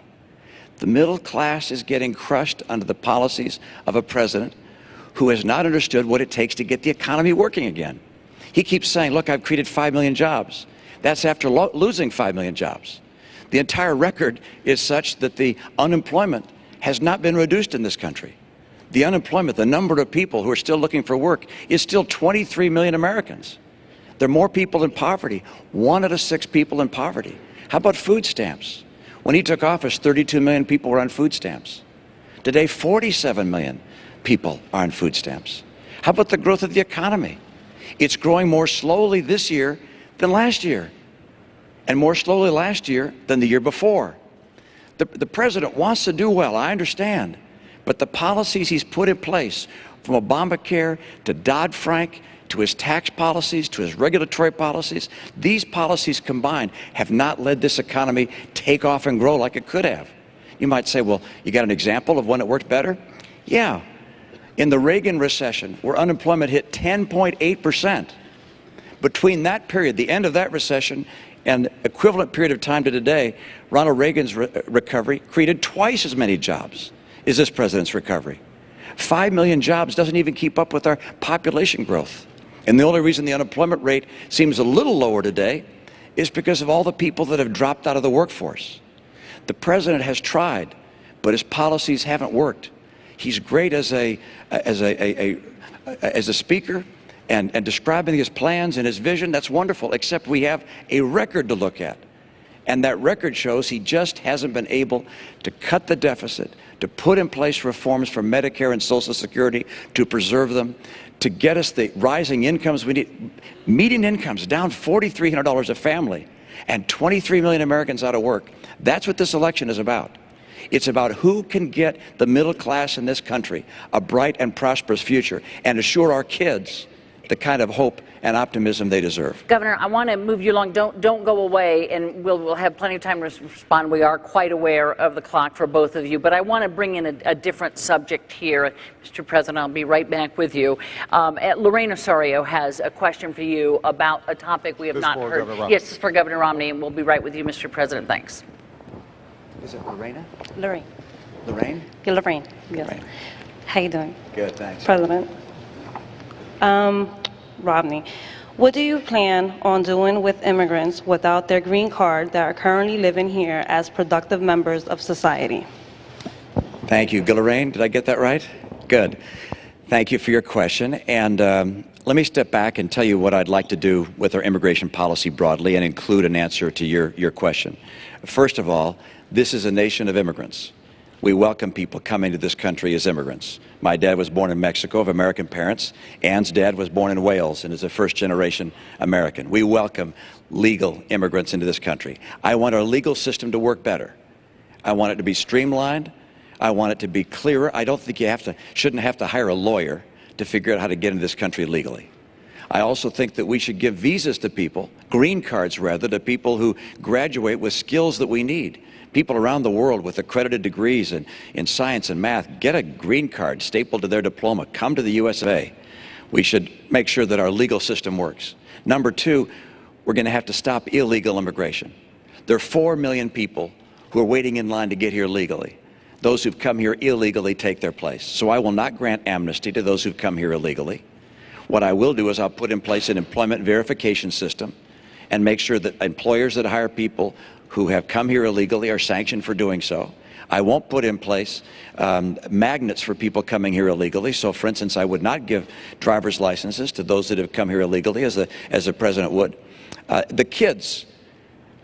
The middle class is getting crushed under the policies of a president who has not understood what it takes to get the economy working again. He keeps saying, look, I've created 5 million jobs. That's after losing 5 million jobs. The entire record is such that the unemployment has not been reduced in this country. The unemployment, the number of people who are still looking for work, is still 23 million Americans. There are more people in poverty, 1 out of 6 people in poverty. How about food stamps? When he took office, 32 million people were on food stamps. Today, 47 million people are on food stamps. How about the growth of the economy? It's growing more slowly this year than last year, and more slowly last year than the year before. The president wants to do well, I understand, but the policies he's put in place, from Obamacare to Dodd-Frank, to his tax policies, to his regulatory policies, these policies combined have not led this economy take off and grow like it could have. You might say, well, you got an example of when it worked better? Yeah. In the Reagan recession, where unemployment hit 10.8%, between that period, the end of that recession, and equivalent period of time to today, Ronald Reagan's recovery created twice as many jobs as this president's recovery. 5 million jobs doesn't even keep up with our population growth. And the only reason the unemployment rate seems a little lower today is because of all the people that have dropped out of the workforce. The president has tried, but his policies haven't worked. He's great as a speaker and describing his plans and his vision. That's wonderful, except we have a record to look at. And that record shows he just hasn't been able to cut the deficit, to put in place reforms for Medicare and Social Security, to preserve them, to get us the rising incomes we need. Median incomes down $4,300 a family, and 23 million Americans out of work. That's what this election is about. It's about who can get the middle class in this country a bright and prosperous future and assure our kids the kind of hope and optimism they deserve. Governor, I want to move you along. Don't go away, and we'll have plenty of time to respond. We are quite aware of the clock for both of you, but I want to bring in a different subject here. Mr. President, I'll be right back with you. Lorraine Osorio has a question for you about a topic we have not heard. Yes, this is for Governor Romney, and we'll be right with you, Mr. President. Thanks. Is it Lorena? Lorraine. Lorraine? Yeah, Lorraine. Yes. Lorraine. How you doing? Good, thanks. President. Romney, what do you plan on doing with immigrants without their green card that are currently living here as productive members of society? Thank you. Lorraine, did I get that right? Good. Thank you for your question. And let me step back and tell you what I'd like to do with our immigration policy broadly and include an answer to your question. First of all, this is a nation of immigrants. We welcome people coming to this country as immigrants. My dad was born in Mexico of American parents. Ann's dad was born in Wales and is a first-generation American. We welcome legal immigrants into this country. I want our legal system to work better. I want it to be streamlined. I want it to be clearer. I don't think you shouldn't have to hire a lawyer to figure out how to get into this country legally. I also think that we should give visas to people, green cards rather, to people who graduate with skills that we need. People around the world with accredited degrees in science and math get a green card stapled to their diploma, come to the USA. We should make sure that our legal system works. Number two, we're going to have to stop illegal immigration. There are 4 million people who are waiting in line to get here legally. Those who've come here illegally take their place. So I will not grant amnesty to those who've come here illegally. What I will do is I'll put in place an employment verification system and make sure that employers that hire people who have come here illegally are sanctioned for doing so. I won't put in place magnets for people coming here illegally. So, for instance, I would not give driver's licenses to those that have come here illegally, as the president would. The kids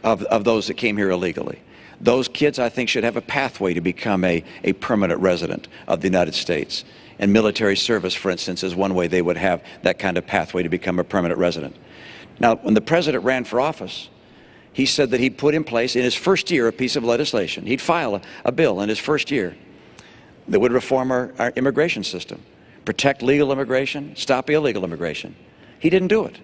of those that came here illegally, those kids, I think, should have a pathway to become a permanent resident of the United States. And military service, for instance, is one way they would have that kind of pathway to become a permanent resident. Now, when the president ran for office, he said that he'd put in place in his first year a piece of legislation. He'd file a bill in his first year that would reform our immigration system, protect legal immigration, stop illegal immigration. He didn't do it.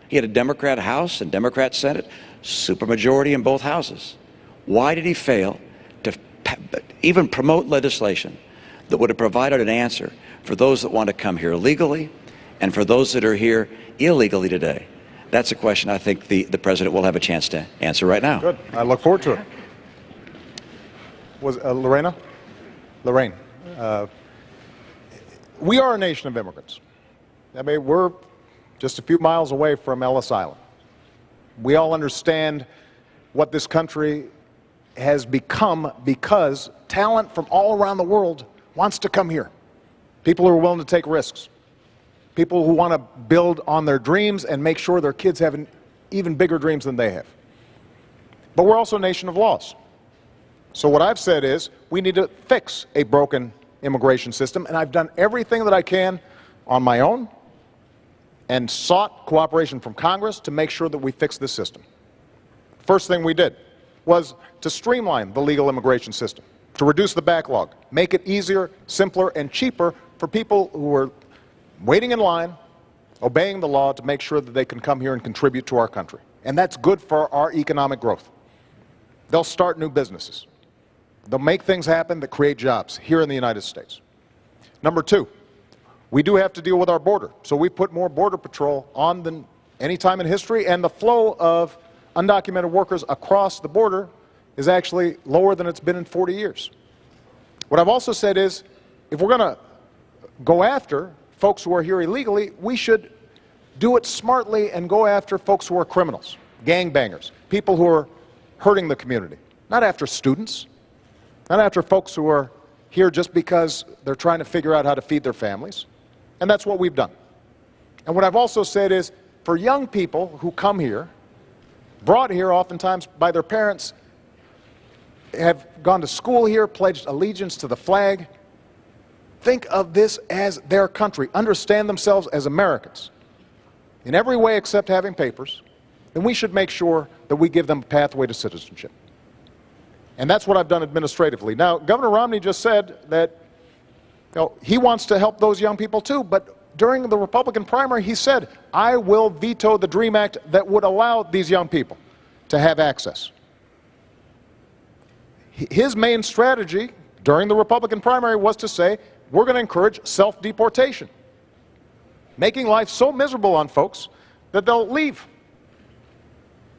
He had a Democrat House and Democrat Senate, supermajority in both houses. Why did he fail to even promote legislation that would have provided an answer for those that want to come here legally and for those that are here illegally today? That's a question I think the president will have a chance to answer right now. Good. I look forward to it. Was Lorraine, we are a nation of immigrants. I mean, we're just a few miles away from Ellis Island. We all understand what this country has become because talent from all around the world wants to come here. People who are willing to take risks. People who want to build on their dreams and make sure their kids have even bigger dreams than they have. But we're also a nation of laws. So what I've said is we need to fix a broken immigration system, and I've done everything that I can on my own and sought cooperation from Congress to make sure that we fix this system. First thing we did was to streamline the legal immigration system, to reduce the backlog, make it easier, simpler, and cheaper for people who are waiting in line, obeying the law to make sure that they can come here and contribute to our country. And that's good for our economic growth. They'll start new businesses. They'll make things happen that create jobs here in the United States. Number two, we do have to deal with our border. So we put more Border Patrol on than any time in history, and the flow of undocumented workers across the border is actually lower than it's been in 40 years. What I've also said is, if we're going to go after folks who are here illegally, we should do it smartly and go after folks who are criminals, gangbangers, people who are hurting the community, not after students, not after folks who are here just because they're trying to figure out how to feed their families. And that's what we've done. And what I've also said is, for young people who come here, brought here oftentimes by their parents, have gone to school here, pledged allegiance to the flag, think of this as their country, understand themselves as Americans in every way except having papers, then we should make sure that we give them a pathway to citizenship. And that's what I've done administratively. Now, Governor Romney just said that he wants to help those young people too, but during the Republican primary he said, I will veto the DREAM Act that would allow these young people to have access. His main strategy during the Republican primary was to say, we're going to encourage self-deportation, making life so miserable on folks that they'll leave.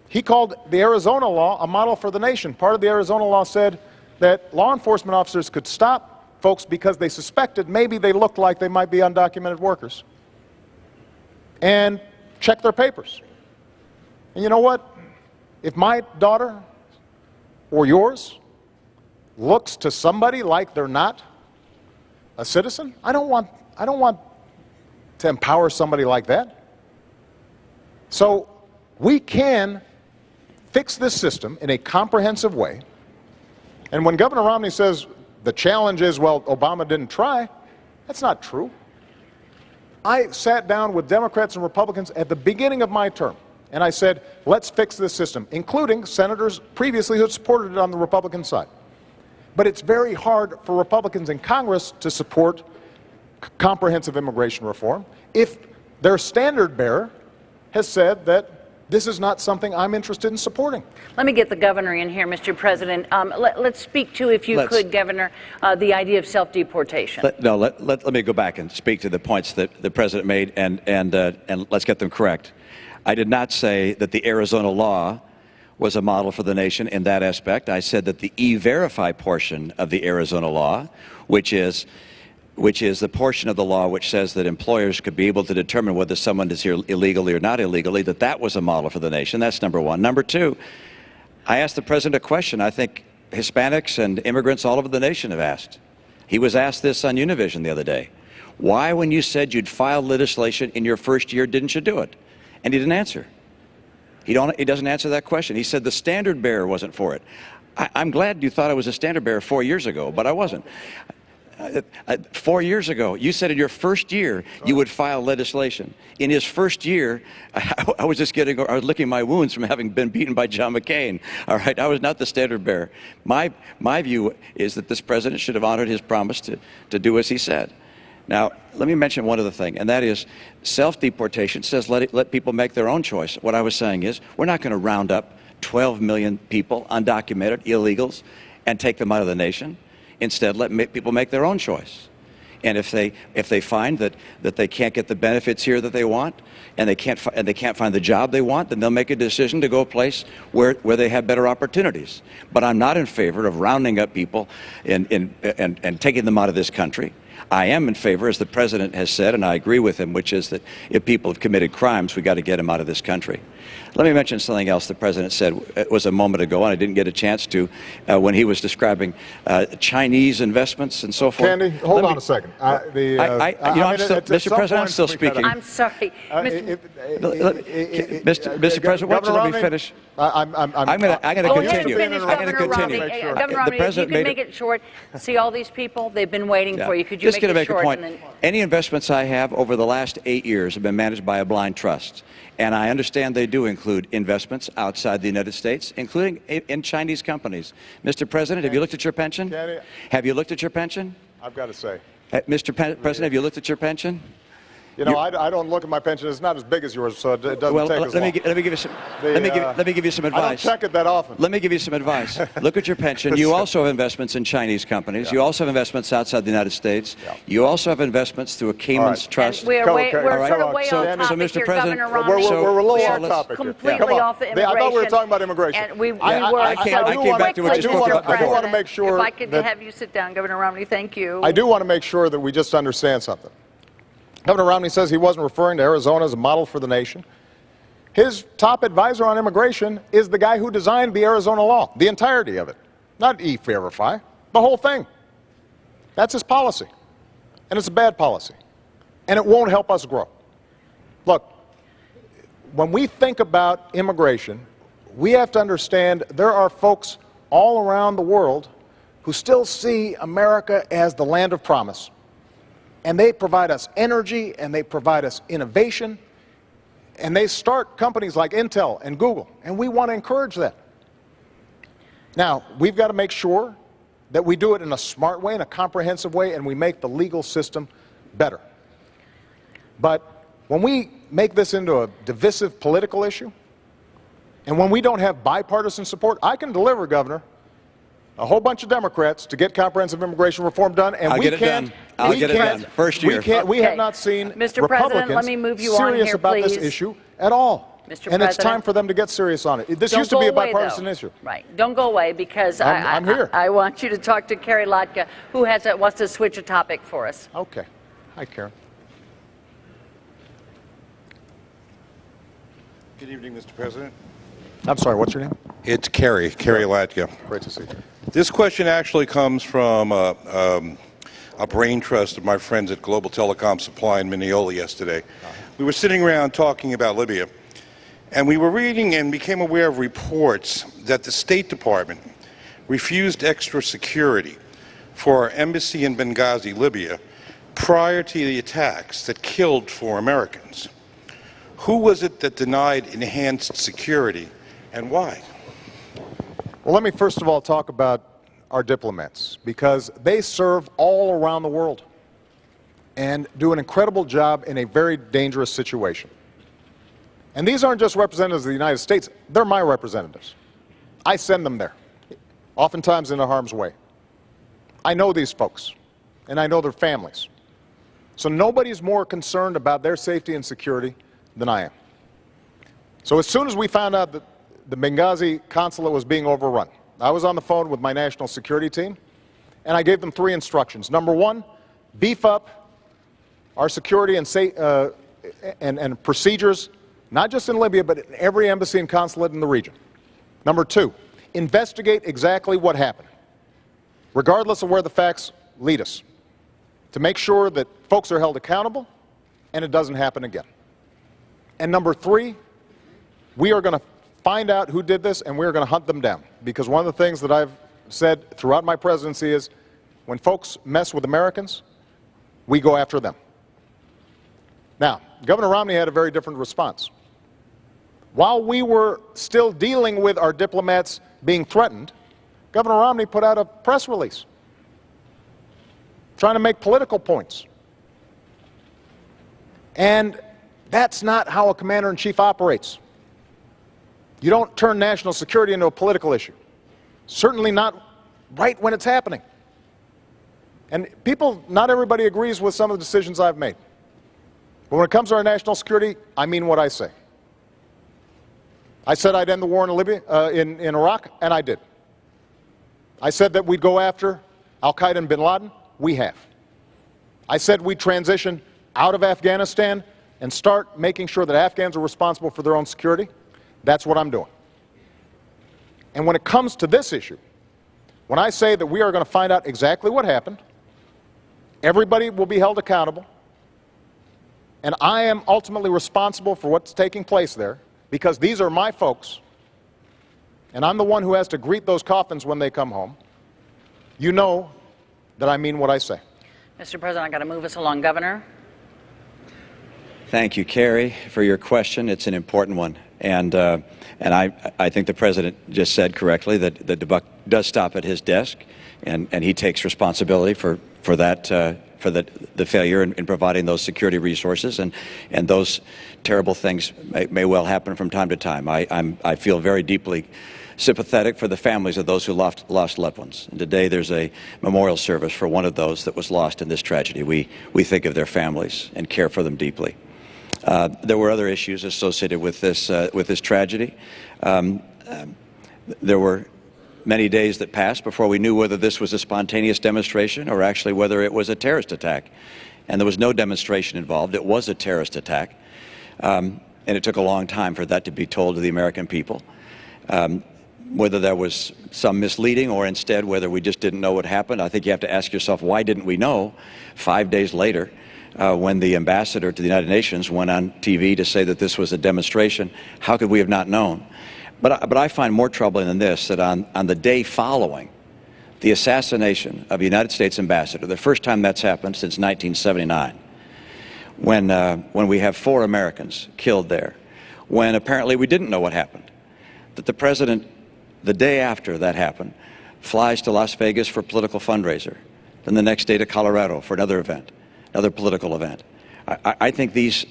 He called the Arizona law a model for the nation. Part of the Arizona law said that law enforcement officers could stop folks because they suspected maybe they looked like they might be undocumented workers and check their papers. And you know what? If my daughter or yours looks to somebody like they're not a citizen, I don't want to empower somebody like that. So we can fix this system in a comprehensive way. And when Governor Romney says the challenge is, well, Obama didn't try, that's not true. I sat down with Democrats and Republicans at the beginning of my term, and I said, let's fix this system, including senators previously who had supported it on the Republican side. But it's very hard for Republicans in Congress to support comprehensive immigration reform if their standard bearer has said that this is not something I'm interested in supporting. Let me get the governor in here, Mr. President. Let's speak to, if you could, Governor, the idea of self-deportation. Let me go back and speak to the points that the president made, and let's get them correct. I did not say that the Arizona law was a model for the nation in that aspect. I said that the E-Verify portion of the Arizona law, which is the portion of the law which says that employers could be able to determine whether someone is here illegally or not illegally, that was a model for the nation. That's number one. Number two, I asked the president a question I think Hispanics and immigrants all over the nation have asked. He was asked this on Univision the other day. Why, when you said you'd file legislation in your first year, didn't you do it? And he didn't answer. He doesn't answer that question. He said the standard bearer wasn't for it. I'm glad you thought I was a standard bearer 4 years ago, but I wasn't. 4 years ago, you said in your first year you would file legislation. In his first year, I was licking my wounds from having been beaten by John McCain. All right, I was not the standard bearer. My view is that this president should have honored his promise to do as he said. Now, let me mention one other thing, and that is self-deportation says let people make their own choice. What I was saying is we're not going to round up 12 million people, undocumented, illegals, and take them out of the nation. Instead, let people make their own choice. And if they find that they can't get the benefits here that they want, and they can't find the job they want, then they'll make a decision to go a place where they have better opportunities. But I'm not in favor of rounding up people and taking them out of this country. I am in favor, as the President has said, and I agree with him, which is that if people have committed crimes, we've got to get them out of this country. Let me mention something else the President said. It was a moment ago, and I didn't get a chance to, when he was describing Chinese investments and so forth. Candy, hold on a second. Mr. President, I'm still speaking. I'm sorry. Mr. President, why don't you let me finish? I'm going to continue. I'm going to continue. Governor Romney, if you can make it short. See all these people? They've been waiting for you. Could you Just make it make short? a point. Any investments I have over the last 8 years have been managed by a blind trust. And I understand they do include investments outside the United States, including in Chinese companies. Mr. President, have you looked at your pension? Have you looked at your pension? I've got to say. Mr. President, have you looked at your pension? You know, I don't look at my pension. It's not as big as yours, so it doesn't take as long. Let me give you some. Let me give you some advice. I don't check it that often. Let me give you some advice. Look at your pension. You also have investments in Chinese companies. Yeah. You also have investments outside the United States. Yeah. You also have investments through a Cayman's trust. And we're sort of way off topic Mr. here, President, Governor Romney. We're a little off topic. Completely off the immigration. I thought we were talking about immigration. And we were. I came back to what you spoke about. I do want to make sure. If I could have you sit down, Governor Romney, thank you. I do want to make sure that we just understand something. Governor Romney says he wasn't referring to Arizona as a model for the nation. His top advisor on immigration is the guy who designed the Arizona law, the entirety of it, not E-Verify, the whole thing. That's his policy, and it's a bad policy, and it won't help us grow. Look, when we think about immigration, we have to understand there are folks all around the world who still see America as the land of promise. And they provide us energy, and they provide us innovation, and they start companies like Intel and Google, and we want to encourage that. Now, we've got to make sure that we do it in a smart way, in a comprehensive way, and we make the legal system better. But when we make this into a divisive political issue, and when we don't have bipartisan support, I can deliver, Governor, a whole bunch of Democrats to get comprehensive immigration reform done, and I'll get it done. First year. We have not seen Mr. President, let me move you on serious here, about please. this issue at all. Mr. And it's President. time for them to get serious on it. This Don't used to go be a away, bipartisan though. issue. Right. Don't go away, because I'm here. I want you to talk to Carrie Lotka, who wants to switch a topic for us. Okay. Hi, Karen. Good evening, Mr. President. I'm sorry, what's your name? It's Kerry Latka. Great to see you. This question actually comes from a brain trust of my friends at Global Telecom Supply in Mineola yesterday. We were sitting around talking about Libya, and we were reading and became aware of reports that the State Department refused extra security for our embassy in Benghazi, Libya, prior to the attacks that killed 4 Americans. Who was it that denied enhanced security, and why? Well, let me first of all talk about our diplomats, because they serve all around the world and do an incredible job in a very dangerous situation. And these aren't just representatives of the United States, they're my representatives. I send them there, oftentimes in harm's way. I know these folks, and I know their families. So nobody's more concerned about their safety and security than I am. So as soon as we found out that the Benghazi consulate was being overrun, I was on the phone with my national security team, and I gave them 3 instructions. Number 1, beef up our security and procedures, not just in Libya, but in every embassy and consulate in the region. Number 2, investigate exactly what happened, regardless of where the facts lead us, to make sure that folks are held accountable and it doesn't happen again. And number 3, we are going to find out who did this, and we're going to hunt them down. Because one of the things that I've said throughout my presidency is, when folks mess with Americans, we go after them. Now, Governor Romney had a very different response. While we were still dealing with our diplomats being threatened, Governor Romney put out a press release trying to make political points. And that's not how a commander-in-chief operates. You don't turn national security into a political issue. Certainly not right when it's happening. And not everybody agrees with some of the decisions I've made. But when it comes to our national security, I mean what I say. I said I'd end the war in Libya, in Iraq, and I did. I said that we'd go after al-Qaeda and bin Laden. We have. I said we transition out of Afghanistan and start making sure that Afghans are responsible for their own security. That's what I'm doing. And when it comes to this issue, when I say that we are going to find out exactly what happened, everybody will be held accountable, and I am ultimately responsible for what's taking place there, because these are my folks, and I'm the one who has to greet those coffins when they come home. You know that I mean what I say. Mr. President, I've got to move us along. Governor? Thank you, Carrie, for your question. It's an important one. And I think the President just said correctly that the buck does stop at his desk, and he takes responsibility for that, for the failure in providing those security resources, and those terrible things may well happen from time to time. I feel very deeply sympathetic for the families of those who lost loved ones. And today there's a memorial service for one of those that was lost in this tragedy. We think of their families and care for them deeply. There were other issues associated with this tragedy. There were many days that passed before we knew whether this was a spontaneous demonstration or actually whether it was a terrorist attack. And there was no demonstration involved. It was a terrorist attack. And it took a long time for that to be told to the American people. Whether there was some misleading or instead whether we just didn't know what happened, I think you have to ask yourself, why didn't we know 5 days later when the ambassador to the United Nations went on TV to say that this was a demonstration? How could we have not known? But I find more troubling than this, that on the day following the assassination of a United States ambassador, the first time that's happened since 1979, when we have 4 Americans killed there, when apparently we didn't know what happened, that the President, the day after that happened, flies to Las Vegas for a political fundraiser, then the next day to Colorado for another event, another political event. I think these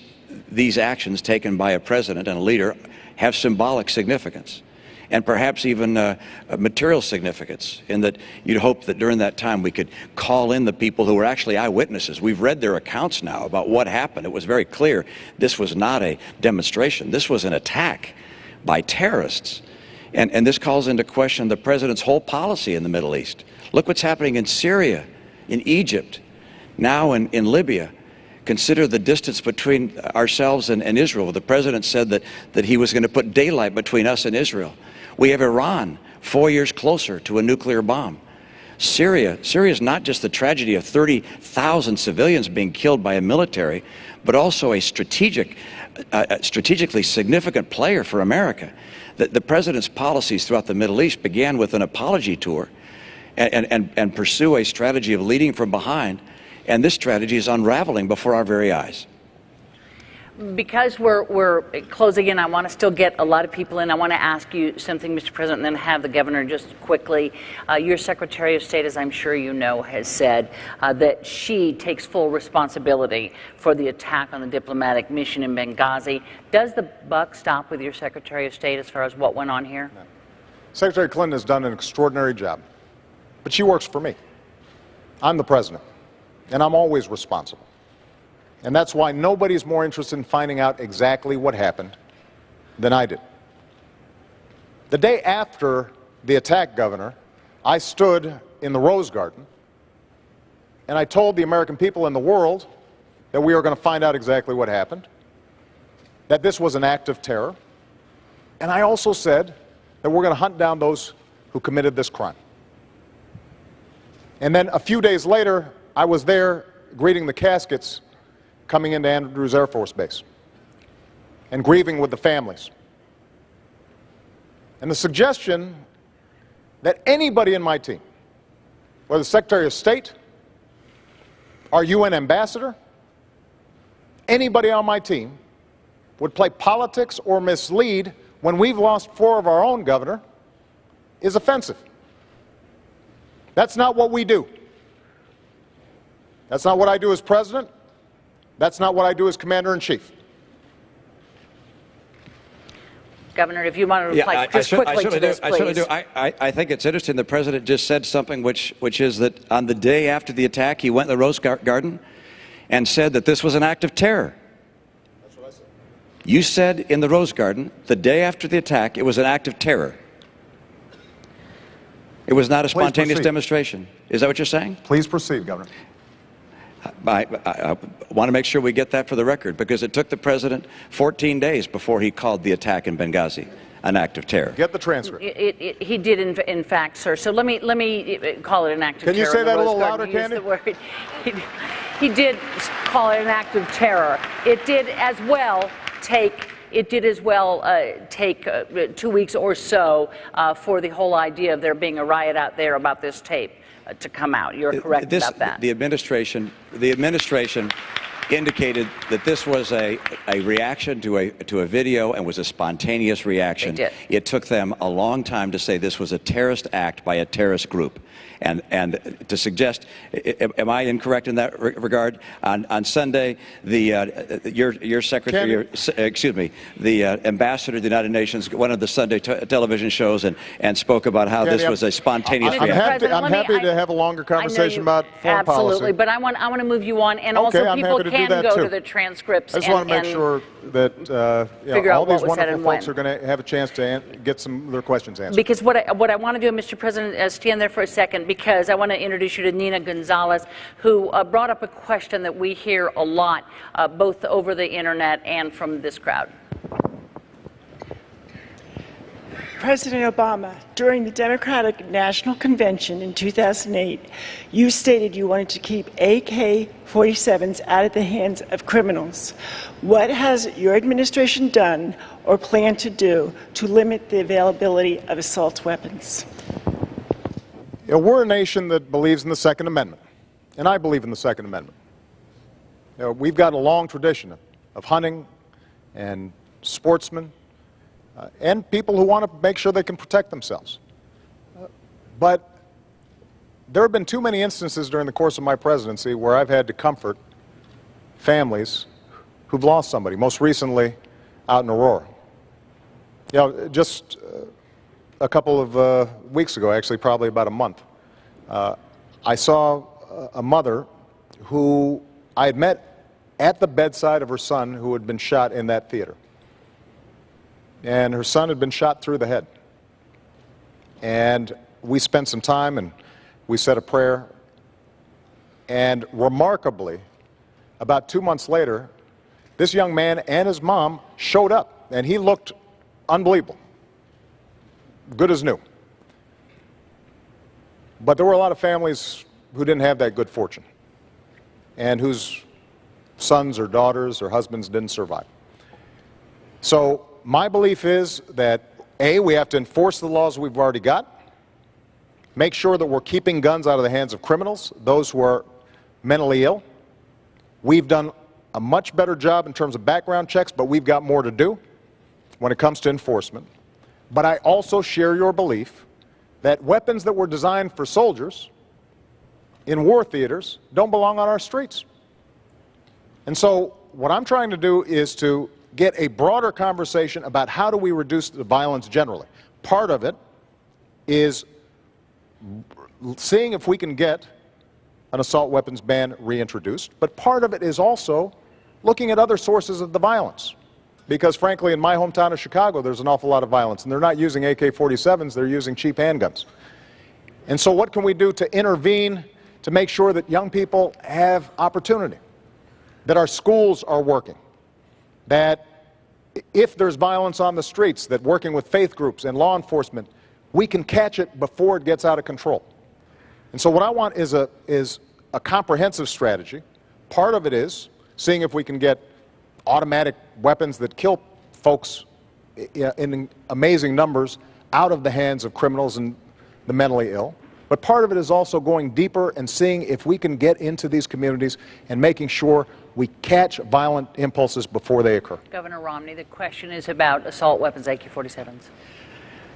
actions taken by a president and a leader have symbolic significance, and perhaps even material significance, in that you'd hope that during that time we could call in the people who were actually eyewitnesses. We've read their accounts now about what happened. It was very clear this was not a demonstration. This was an attack by terrorists. And this calls into question the president's whole policy in the Middle East. Look what's happening in Syria, in Egypt, now in Libya. Consider the distance between ourselves and Israel. The president said that he was going to put daylight between us and Israel. We have Iran 4 years closer to a nuclear bomb. Syria is not just the tragedy of 30,000 civilians being killed by a military, but also a strategically significant player for America. The president's policies throughout the Middle East began with an apology tour and pursue a strategy of leading from behind. And this strategy is unraveling before our very eyes. Because we're closing in, I want to still get a lot of people in. I want to ask you something, Mr. President, and then have the governor just quickly. Your Secretary of State, as I'm sure you know, has said that she takes full responsibility for the attack on the diplomatic mission in Benghazi. Does the buck stop with your Secretary of State as far as what went on here? No. Secretary Clinton has done an extraordinary job, but she works for me. I'm the president, and I'm always responsible. And that's why nobody's more interested in finding out exactly what happened than I did. The day after the attack, Governor, I stood in the Rose Garden and I told the American people and the world that we were going to find out exactly what happened, that this was an act of terror, and I also said that we're going to hunt down those who committed this crime. And then a few days later, I was there greeting the caskets coming into Andrews Air Force Base and grieving with the families. And the suggestion that anybody in my team, whether the Secretary of State, our UN ambassador, anybody on my team would play politics or mislead when we've lost 4 of our own, Governor, is offensive. That's not what we do. That's not what I do as president. That's not what I do as commander-in-chief. Governor, if you want to reply just quickly to this, please. I certainly do. I think it's interesting. The president just said something which is that on the day after the attack, he went to the Rose Garden and said that this was an act of terror. That's what I said. You said in the Rose Garden, the day after the attack, it was an act of terror. It was not a spontaneous demonstration. Is that what you're saying? Please proceed, Governor. I want to make sure we get that for the record, because it took the president 14 days before he called the attack in Benghazi an act of terror. Get the transcript. He did, in fact, sir. So let me call it an act of terror. Can you say that a little louder, Candy? He did call it an act of terror. It did as well take 2 weeks or so for the whole idea of there being a riot out there about this tape to come out. You're correct about that. The administration indicated that this was a reaction to a video and was a spontaneous reaction. They did. It took them a long time to say this was a terrorist act by a terrorist group. And to suggest, am I incorrect in that regard? On Sunday, your secretary, the ambassador to the United Nations, one of the Sunday television shows, and spoke about how this was a spontaneous reaction. I'm happy to have a longer conversation about foreign policy. Absolutely, but I want to move you on, and also people can go to the transcripts. I just want to make sure that all these wonderful folks are going to have a chance to get some of their questions answered. Because what I want to do, Mr. President, stand there for a second, because I want to introduce you to Nina Gonzalez, who brought up a question that we hear a lot, both over the internet and from this crowd. President Obama, during the Democratic National Convention in 2008, you stated you wanted to keep AK-47s out of the hands of criminals. What has your administration done or plan to do to limit the availability of assault weapons? We're a nation that believes in the Second Amendment, and I believe in the Second Amendment. We've got a long tradition of hunting and sportsmen and people who want to make sure they can protect themselves. But there have been too many instances during the course of my presidency where I've had to comfort families who've lost somebody, most recently out in Aurora. Just a couple of weeks ago, actually probably about a month, I saw a mother who I had met at the bedside of her son who had been shot in that theater. And her son had been shot through the head. And we spent some time and we said a prayer. And remarkably, about 2 months later, this young man and his mom showed up, and he looked unbelievable, good as new. But there were a lot of families who didn't have that good fortune, and whose sons or daughters or husbands didn't survive. So my belief is that, A, we have to enforce the laws we've already got, make sure that we're keeping guns out of the hands of criminals, those who are mentally ill. We've done a much better job in terms of background checks, but we've got more to do when it comes to enforcement. But I also share your belief that weapons that were designed for soldiers in war theaters don't belong on our streets. And so what I'm trying to do is to get a broader conversation about how do we reduce the violence generally. Part of it is seeing if we can get an assault weapons ban reintroduced, but part of it is also looking at other sources of the violence. Because frankly, in my hometown of Chicago, there's an awful lot of violence, and they're not using AK-47s, they're using cheap handguns. And so what can we do to intervene to make sure that young people have opportunity, that our schools are working, that if there's violence on the streets, that working with faith groups and law enforcement, we can catch it before it gets out of control. And so what I want is a comprehensive strategy. Part of it is seeing if we can get automatic weapons that kill folks in amazing numbers out of the hands of criminals and the mentally ill. But part of it is also going deeper and seeing if we can get into these communities and making sure we catch violent impulses before they occur. Governor Romney, the question is about assault weapons, AK-47s.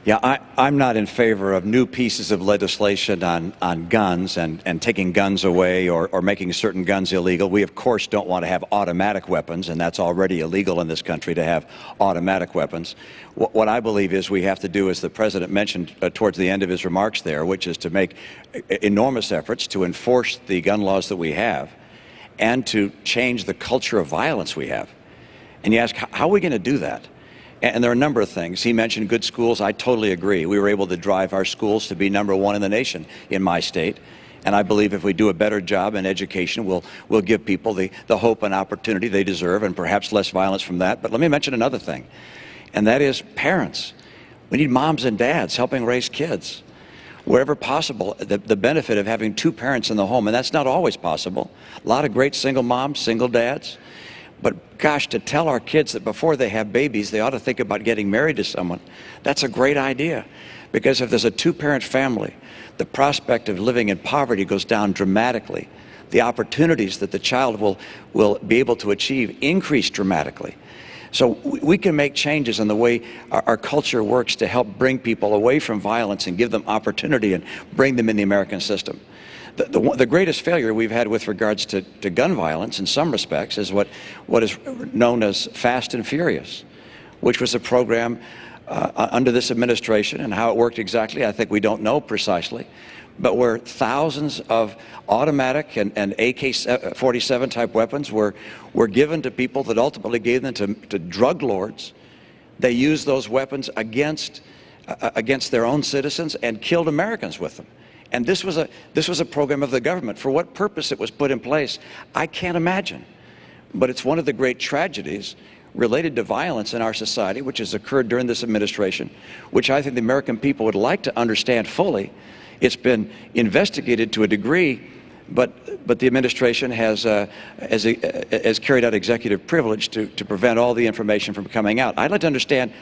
Yeah, I'm not in favor of new pieces of legislation on guns and taking guns away or making certain guns illegal. We, of course, don't want to have automatic weapons, and that's already illegal in this country to have automatic weapons. What I believe is we have to do, as the President mentioned towards the end of his remarks there, which is to make enormous efforts to enforce the gun laws that we have and to change the culture of violence we have. And you ask, how are we going to do that? And there are a number of things. He mentioned good schools. I totally agree. We were able to drive our schools to be #1 in the nation in my state. And I believe if we do a better job in education, we'll give people the hope and opportunity they deserve, and perhaps less violence from that. But let me mention another thing, and that is parents. We need moms and dads helping raise kids. Wherever possible, the benefit of having two parents in the home, and that's not always possible. A lot of great single moms, single dads. But gosh, to tell our kids that before they have babies, they ought to think about getting married to someone, that's a great idea. Because if there's a two-parent family, the prospect of living in poverty goes down dramatically. The opportunities that the child will be able to achieve increase dramatically. So we can make changes in the way our culture works to help bring people away from violence and give them opportunity and bring them in the American system. The greatest failure we've had with regards to gun violence in some respects is what is known as Fast and Furious, which was a program under this administration, and how it worked exactly, I think we don't know precisely, but where thousands of automatic and AK-47 type weapons were given to people that ultimately gave them to drug lords. They used those weapons against their own citizens and killed Americans with them. And this was a program of the government. For what purpose it was put in place, I can't imagine. But it's one of the great tragedies related to violence in our society, which has occurred during this administration, which I think the American people would like to understand fully. It's been investigated to a degree, but the administration has carried out executive privilege to prevent all the information from coming out. I'd like to understand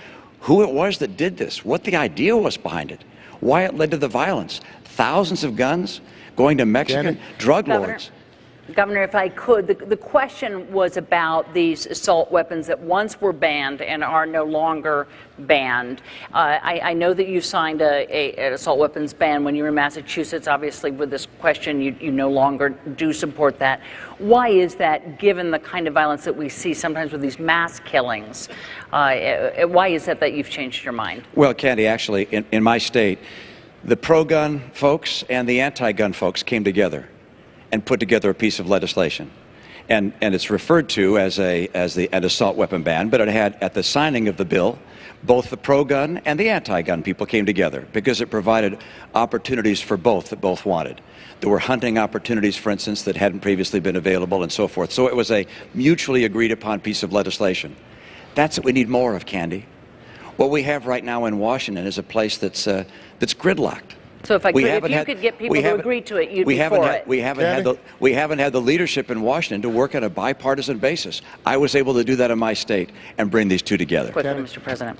who it was that did this, what the idea was behind it, why it led to the violence. Thousands of guns going to Mexican drug lords. Governor, if I could, the question was about these assault weapons that once were banned and are no longer banned. I know that you signed an assault weapons ban when you were in Massachusetts. Obviously, with this question, you no longer do support that. Why is that, given the kind of violence that we see sometimes with these mass killings? Why is that you've changed your mind? Well, Candy, actually, in my state, the pro-gun folks and the anti-gun folks came together and put together a piece of legislation. And it's referred to as an assault weapon ban, but it had, at the signing of the bill, both the pro-gun and the anti-gun people came together because it provided opportunities for both that both wanted. There were hunting opportunities, for instance, that hadn't previously been available and so forth. So it was a mutually agreed upon piece of legislation. That's what we need more of, Candy. What we have right now in Washington is a place that's gridlocked. So if you could get people to agree to it, you'd be for it. We haven't had the leadership in Washington to work on a bipartisan basis. I was able to do that in my state and bring these two together. Quickly, Mr. President.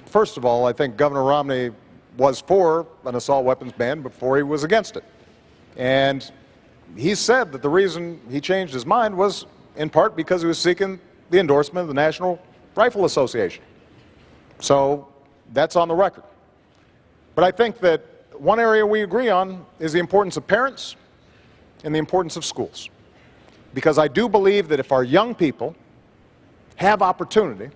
First of all, I think Governor Romney was for an assault weapons ban before he was against it. And he said that the reason he changed his mind was in part because he was seeking the endorsement of the National Rifle Association. So that's on the record. But I think that one area we agree on is the importance of parents and the importance of schools. Because I do believe that if our young people have opportunity,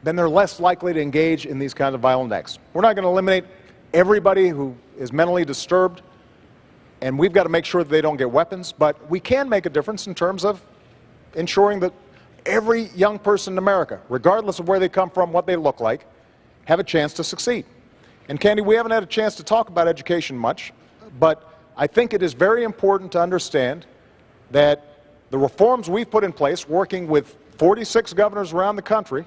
then they're less likely to engage in these kinds of violent acts. We're not going to eliminate everybody who is mentally disturbed, and we've got to make sure that they don't get weapons, but we can make a difference in terms of ensuring that every young person in America, regardless of where they come from, what they look like, have a chance to succeed. And Candy, we haven't had a chance to talk about education much, but I think it is very important to understand that the reforms we've put in place, working with 46 governors around the country,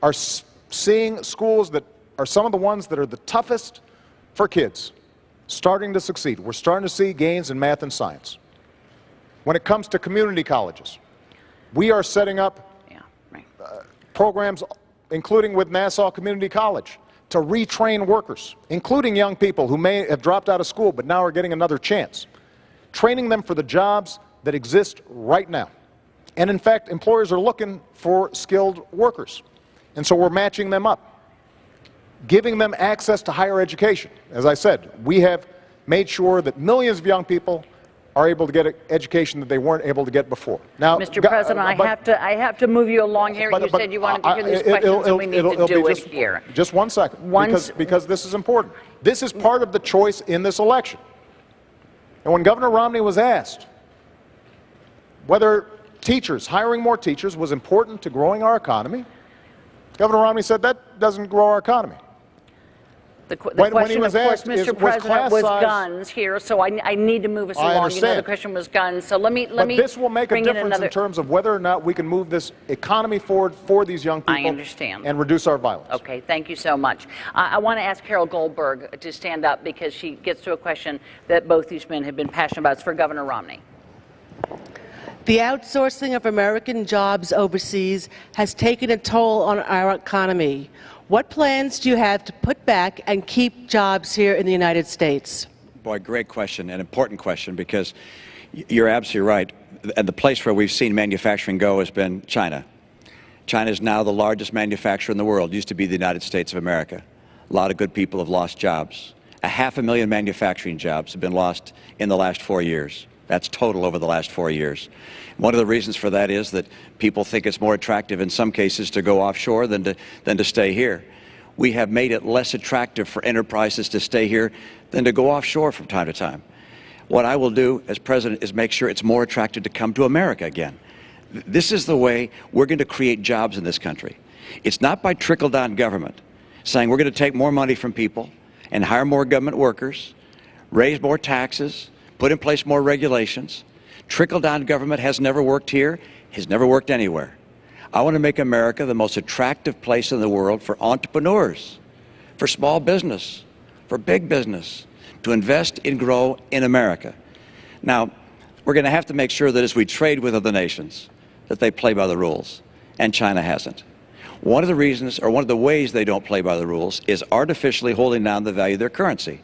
are seeing schools that are some of the ones that are the toughest for kids starting to succeed. We're starting to see gains in math and science. When it comes to community colleges, we are setting up programs, including with Nassau Community College, to retrain workers, including young people who may have dropped out of school but now are getting another chance, training them for the jobs that exist right now. And in fact, employers are looking for skilled workers. And so we're matching them up, giving them access to higher education. As I said, we have made sure that millions of young people are able to get an education that they weren't able to get before. Now, Mr. President, I have to move you along here. You said you wanted to hear these questions, and we need to do it here. Just one second, because this is important. This is part of the choice in this election. And when Governor Romney was asked whether hiring more teachers was important to growing our economy, Governor Romney said that doesn't grow our economy. The When he question, was of course, asked, was Mr. President, was class size- guns here, so I need to move us I along. You know, understand. the question was guns, so let me But this will make a bring in difference another. in terms of whether or not we can move this economy forward for these young people. I understand. And reduce our violence. Okay, thank you so much. I want to ask Carol Goldberg to stand up because she gets to a question that both these men have been passionate about. It's for Governor Romney. The outsourcing of American jobs overseas has taken a toll on our economy. What plans do you have to put back and keep jobs here in the United States? Boy, great question, an important question, because you're absolutely right. And the place where we've seen manufacturing go has been China. China is now the largest manufacturer in the world. It used to be the United States of America. A lot of good people have lost jobs. 500,000 manufacturing jobs have been lost in the last 4 years. That's total over the last 4 years. One of the reasons for that is that people think it's more attractive in some cases to go offshore than to stay here. We have made it less attractive for enterprises to stay here than to go offshore from time to time. What I will do as president is make sure it's more attractive to come to America again. This is the way we're going to create jobs in this country. It's not by trickle-down government, saying we're going to take more money from people and hire more government workers, raise more taxes, put in place more regulations. Trickle-down government has never worked here, has never worked anywhere. I want to make America the most attractive place in the world for entrepreneurs, for small business, for big business, to invest and grow in America. Now, we're going to have to make sure that as we trade with other nations, that they play by the rules, and China hasn't. One of the reasons, or one of the ways they don't play by the rules, is artificially holding down the value of their currency.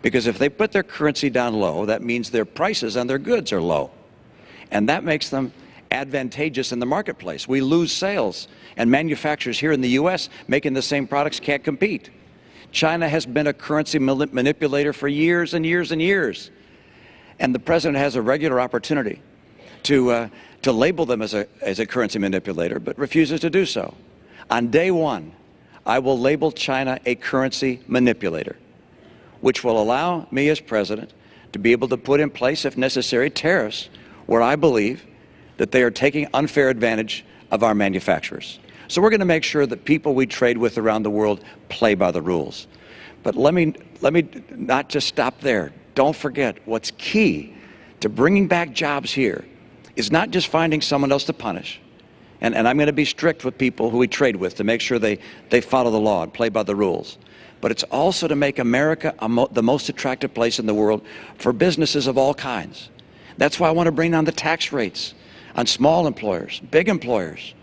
Because if they put their currency down low, that means their prices on their goods are low. And that makes them advantageous in the marketplace. We lose sales, and manufacturers here in the U.S. making the same products can't compete. China has been a currency manipulator for years and years and years. And the president has a regular opportunity to label them as a currency manipulator, but refuses to do so. On day one, I will label China a currency manipulator, which will allow me as president to be able to put in place, if necessary, tariffs where I believe that they are taking unfair advantage of our manufacturers. So we're going to make sure that people we trade with around the world play by the rules. But let me not just stop there. Don't forget, what's key to bringing back jobs here is not just finding someone else to punish. And I'm going to be strict with people who we trade with to make sure they follow the law and play by the rules. But it's also to make America the most attractive place in the world for businesses of all kinds. That's why I want to bring down the tax rates on small employers, big employers,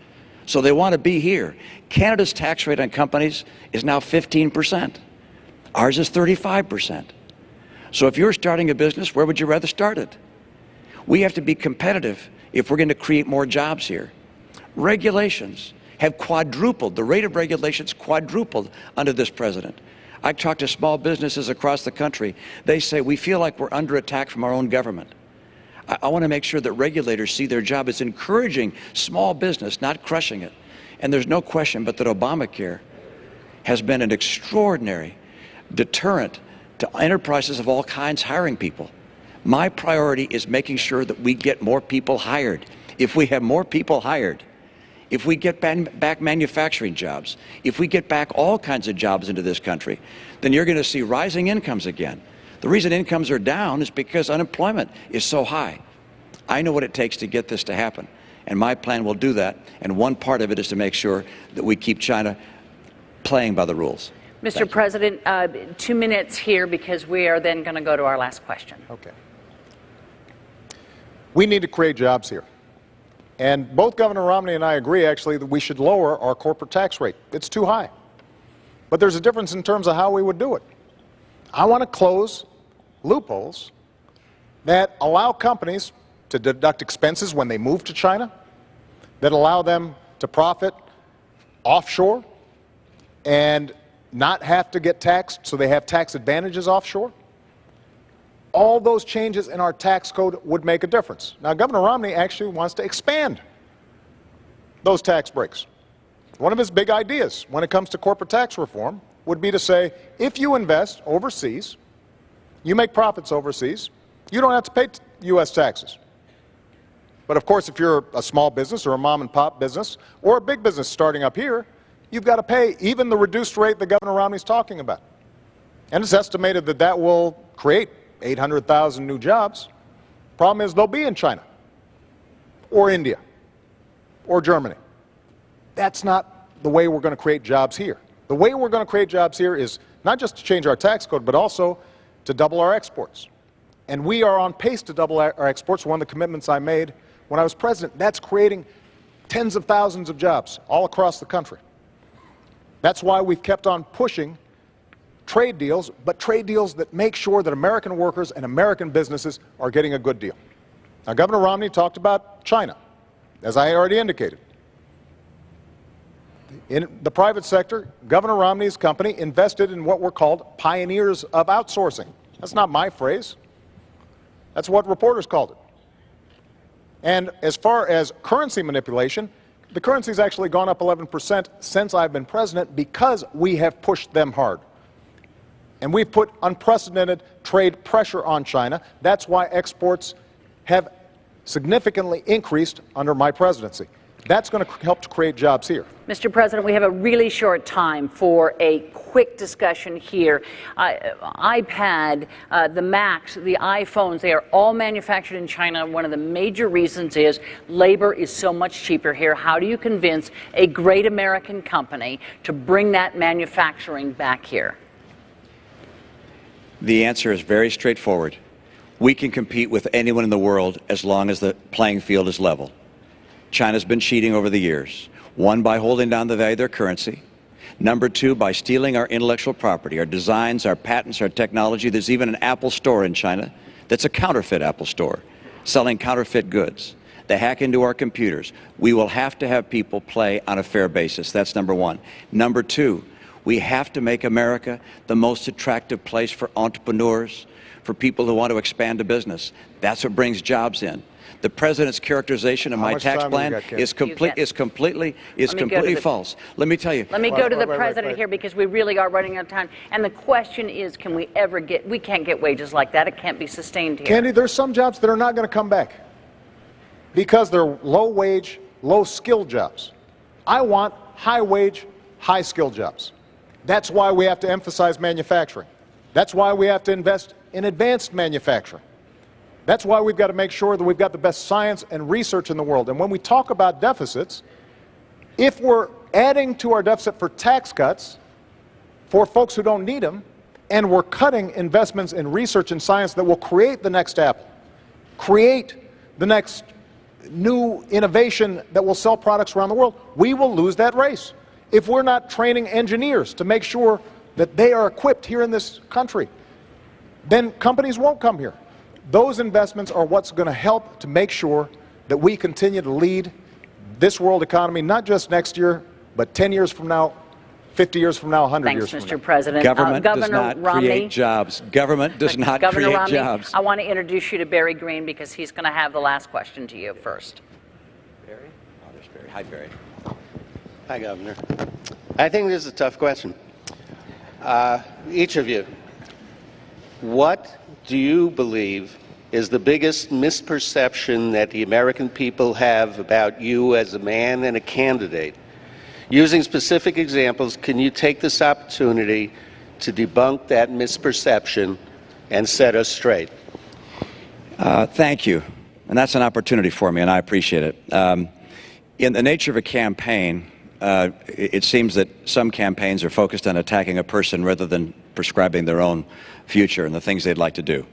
so they want to be here. Canada's tax rate on companies is now 15%. Ours is 35%. So if you're starting a business, where would you rather start it? We have to be competitive if we're going to create more jobs here. Regulations have quadrupled. The rate of regulations quadrupled under this president. I talk to small businesses across the country. They say, we feel like we're under attack from our own government. I want to make sure that regulators see their job as encouraging small business, not crushing it. And there's no question but that Obamacare has been an extraordinary deterrent to enterprises of all kinds hiring people. My priority is making sure that we get more people hired. If we have more people hired, if we get back manufacturing jobs, if we get back all kinds of jobs into this country, then you're going to see rising incomes again. The reason incomes are down is because unemployment is so high. I know what it takes to get this to happen, and my plan will do that, and one part of it is to make sure that we keep China playing by the rules. Mr. President, 2 minutes here because we are then going to go to our last question. Okay. We need to create jobs here. And both Governor Romney and I agree, actually, that we should lower our corporate tax rate. It's too high. But there's a difference in terms of how we would do it. I want to close loopholes that allow companies to deduct expenses when they move to China, that allow them to profit offshore and not have to get taxed, so they have tax advantages offshore. All those changes in our tax code would make a difference. Now, Governor Romney actually wants to expand those tax breaks. One of his big ideas when it comes to corporate tax reform would be to say, if you invest overseas, you make profits overseas, you don't have to pay U.S. taxes. But of course, if you're a small business or a mom and pop business or a big business starting up here, you've got to pay even the reduced rate that Governor Romney's talking about. And it's estimated that that will create 800,000 new jobs. Problem is, they'll be in China or India or Germany. That's not the way we're going to create jobs here. The way we're going to create jobs here is not just to change our tax code, but also to double our exports. And we are on pace to double our exports. One of the commitments I made when I was president, that's creating tens of thousands of jobs all across the country. That's why we've kept on pushing trade deals, but trade deals that make sure that American workers and American businesses are getting a good deal. Now, Governor Romney talked about China, as I already indicated. In the private sector, Governor Romney's company invested in what were called pioneers of outsourcing. That's not my phrase. That's what reporters called it. And as far as currency manipulation, the currency's actually gone up 11% since I've been president because we have pushed them hard. And we've put unprecedented trade pressure on China. That's why exports have significantly increased under my presidency. That's going to help to create jobs here. Mr. President, we have a really short time for a quick discussion here. iPad, the Macs, the iPhones, they are all manufactured in China. One of the major reasons is labor is so much cheaper here. How do you convince a great American company to bring that manufacturing back here? The answer is very straightforward. We can compete with anyone in the world as long as the playing field is level. China's been cheating over the years. One, by holding down the value of their currency. Number two, by stealing our intellectual property, our designs, our patents, our technology. There's even an Apple store in China that's a counterfeit Apple store, selling counterfeit goods. They hack into our computers. We will have to have people play on a fair basis. That's number one. Number two, we have to make America the most attractive place for entrepreneurs, for people who want to expand a business. That's what brings jobs in. The president's characterization of my tax plan is completely false. Let me tell you. Let me go to the president here because we really are running out of time. And the question is, can we ever get, we can't get wages like that. It can't be sustained here. Candy, there's some jobs that are not going to come back because they're low-wage, low-skill jobs. I want high-wage, high-skill jobs. That's why we have to emphasize manufacturing. That's why we have to invest in advanced manufacturing. That's why we've got to make sure that we've got the best science and research in the world. And when we talk about deficits, if we're adding to our deficit for tax cuts for folks who don't need them, and we're cutting investments in research and science that will create the next Apple, create the next new innovation that will sell products around the world, we will lose that race. If we're not training engineers to make sure that they are equipped here in this country, then companies won't come here. Those investments are what's going to help to make sure that we continue to lead this world economy, not just next year, but 10 years from now, 50 years from now, 100 years from now. Thanks, Mr. President. Government does not Romney, create jobs. Government does not Governor create Romney, jobs. I want to introduce you to Barry Green because he's going to have the last question to you first. Barry? Oh, there's Barry. Hi, Barry. Hi, Governor. I think this is a tough question. Each of you, what do you believe is the biggest misperception that the American people have about you as a man and a candidate? Using specific examples, can you take this opportunity to debunk that misperception and set us straight? Thank you. And that's an opportunity for me, and I appreciate it. In the nature of a campaign, it seems that some campaigns are focused on attacking a person rather than prescribing their own future and the things they'd like to do.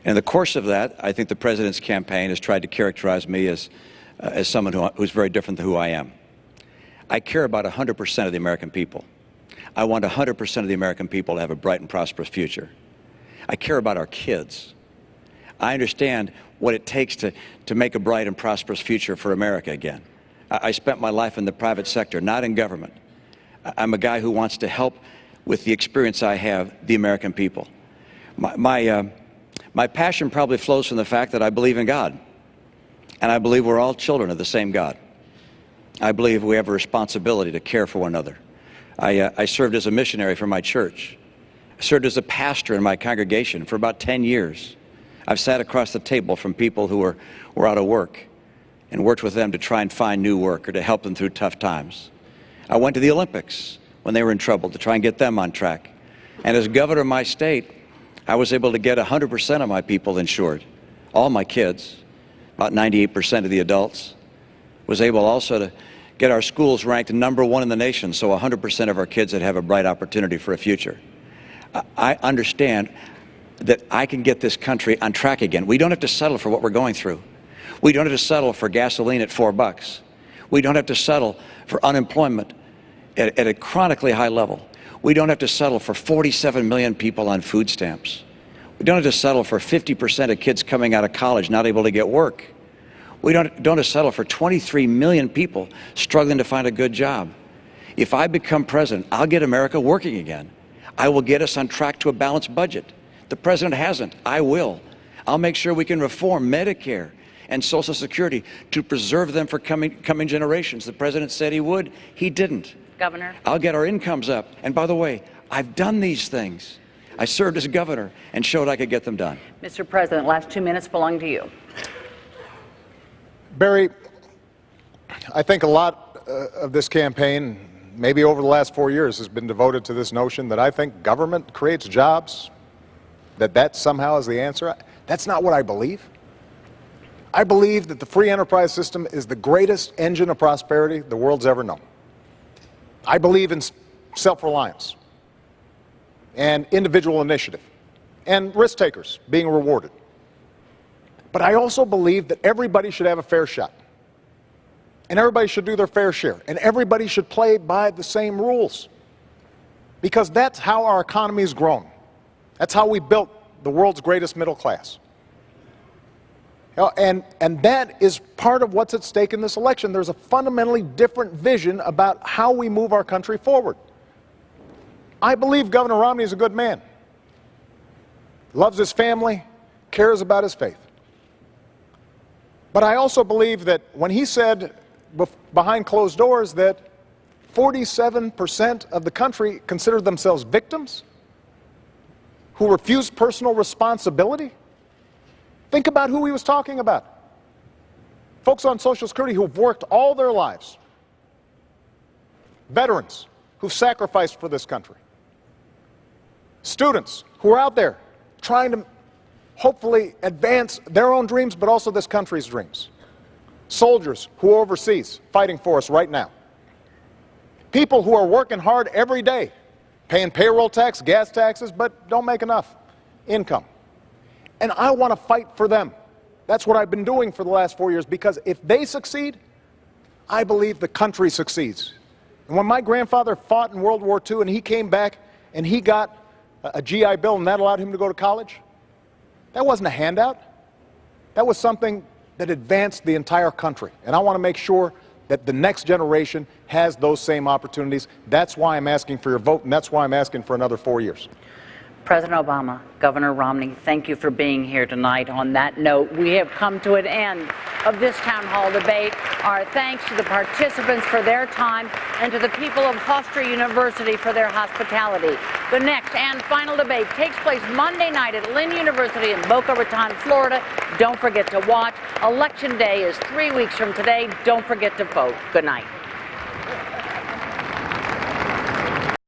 In the course of that, I think the president's campaign has tried to characterize me as someone who's very different than who I am. I care about 100% of the American people. I want 100% of the American people to have a bright and prosperous future. I care about our kids. I understand what it takes to make a bright and prosperous future for America again. I spent my life in the private sector, not in government. I'm a guy who wants to help with the experience I have, the American people. My passion probably flows from the fact that I believe in God, and I believe we're all children of the same God. I believe we have a responsibility to care for one another. I served as a missionary for my church. I served as a pastor in my congregation for about 10 years. I've sat across the table from people who were out of work and worked with them to try and find new work or to help them through tough times. I went to the Olympics when they were in trouble to try and get them on track. And as governor of my state, I was able to get 100% of my people insured, all my kids, about 98% of the adults. Was able also to get our schools ranked #1 in the nation, so 100% of our kids that have a bright opportunity for a future. I understand that I can get this country on track again. We don't have to settle for what we're going through. We don't have to settle for gasoline at $4. We don't have to settle for unemployment at a chronically high level. We don't have to settle for 47 million people on food stamps. We don't have to settle for 50% of kids coming out of college not able to get work. We don't have to settle for 23 million people struggling to find a good job. If I become president, I'll get America working again. I will get us on track to a balanced budget. The president hasn't. I will. I'll make sure we can reform Medicare and Social Security to preserve them for coming generations. The president said he would. He didn't. Governor. I'll get our incomes up. And by the way, I've done these things. I served as governor and showed I could get them done. Mr. President, last 2 minutes belong to you. Barry, I think a lot of this campaign, maybe over the last 4 years, has been devoted to this notion that I think government creates jobs, that somehow is the answer. That's not what I believe. I believe that the free enterprise system is the greatest engine of prosperity the world's ever known. I believe in self-reliance and individual initiative and risk takers being rewarded. But I also believe that everybody should have a fair shot. And everybody should do their fair share. And everybody should play by the same rules. Because that's how our economy has grown. That's how we built the world's greatest middle class. And that is part of what's at stake in this election. There's a fundamentally different vision about how we move our country forward. I believe Governor Romney is a good man. Loves his family, cares about his faith. But I also believe that when he said behind closed doors that 47% of the country consider themselves victims who refuse personal responsibility, think about who he was talking about. Folks on Social Security who've worked all their lives. Veterans who've sacrificed for this country. Students who are out there trying to hopefully advance their own dreams, but also this country's dreams. Soldiers who are overseas fighting for us right now. People who are working hard every day, paying payroll tax, gas taxes, but don't make enough income. And I want to fight for them. That's what I've been doing for the last 4 years, because if they succeed, I believe the country succeeds. And when my grandfather fought in World War II and he came back and he got a GI Bill and that allowed him to go to college, that wasn't a handout. That was something that advanced the entire country. And I want to make sure that the next generation has those same opportunities. That's why I'm asking for your vote, and that's why I'm asking for another 4 years. President Obama, Governor Romney, thank you for being here tonight. On that note, we have come to an end of this town hall debate. Our thanks to the participants for their time and to the people of Hofstra University for their hospitality. The next and final debate takes place Monday night at Lynn University in Boca Raton, Florida. Don't forget to watch. Election Day is 3 weeks from today. Don't forget to vote. Good night.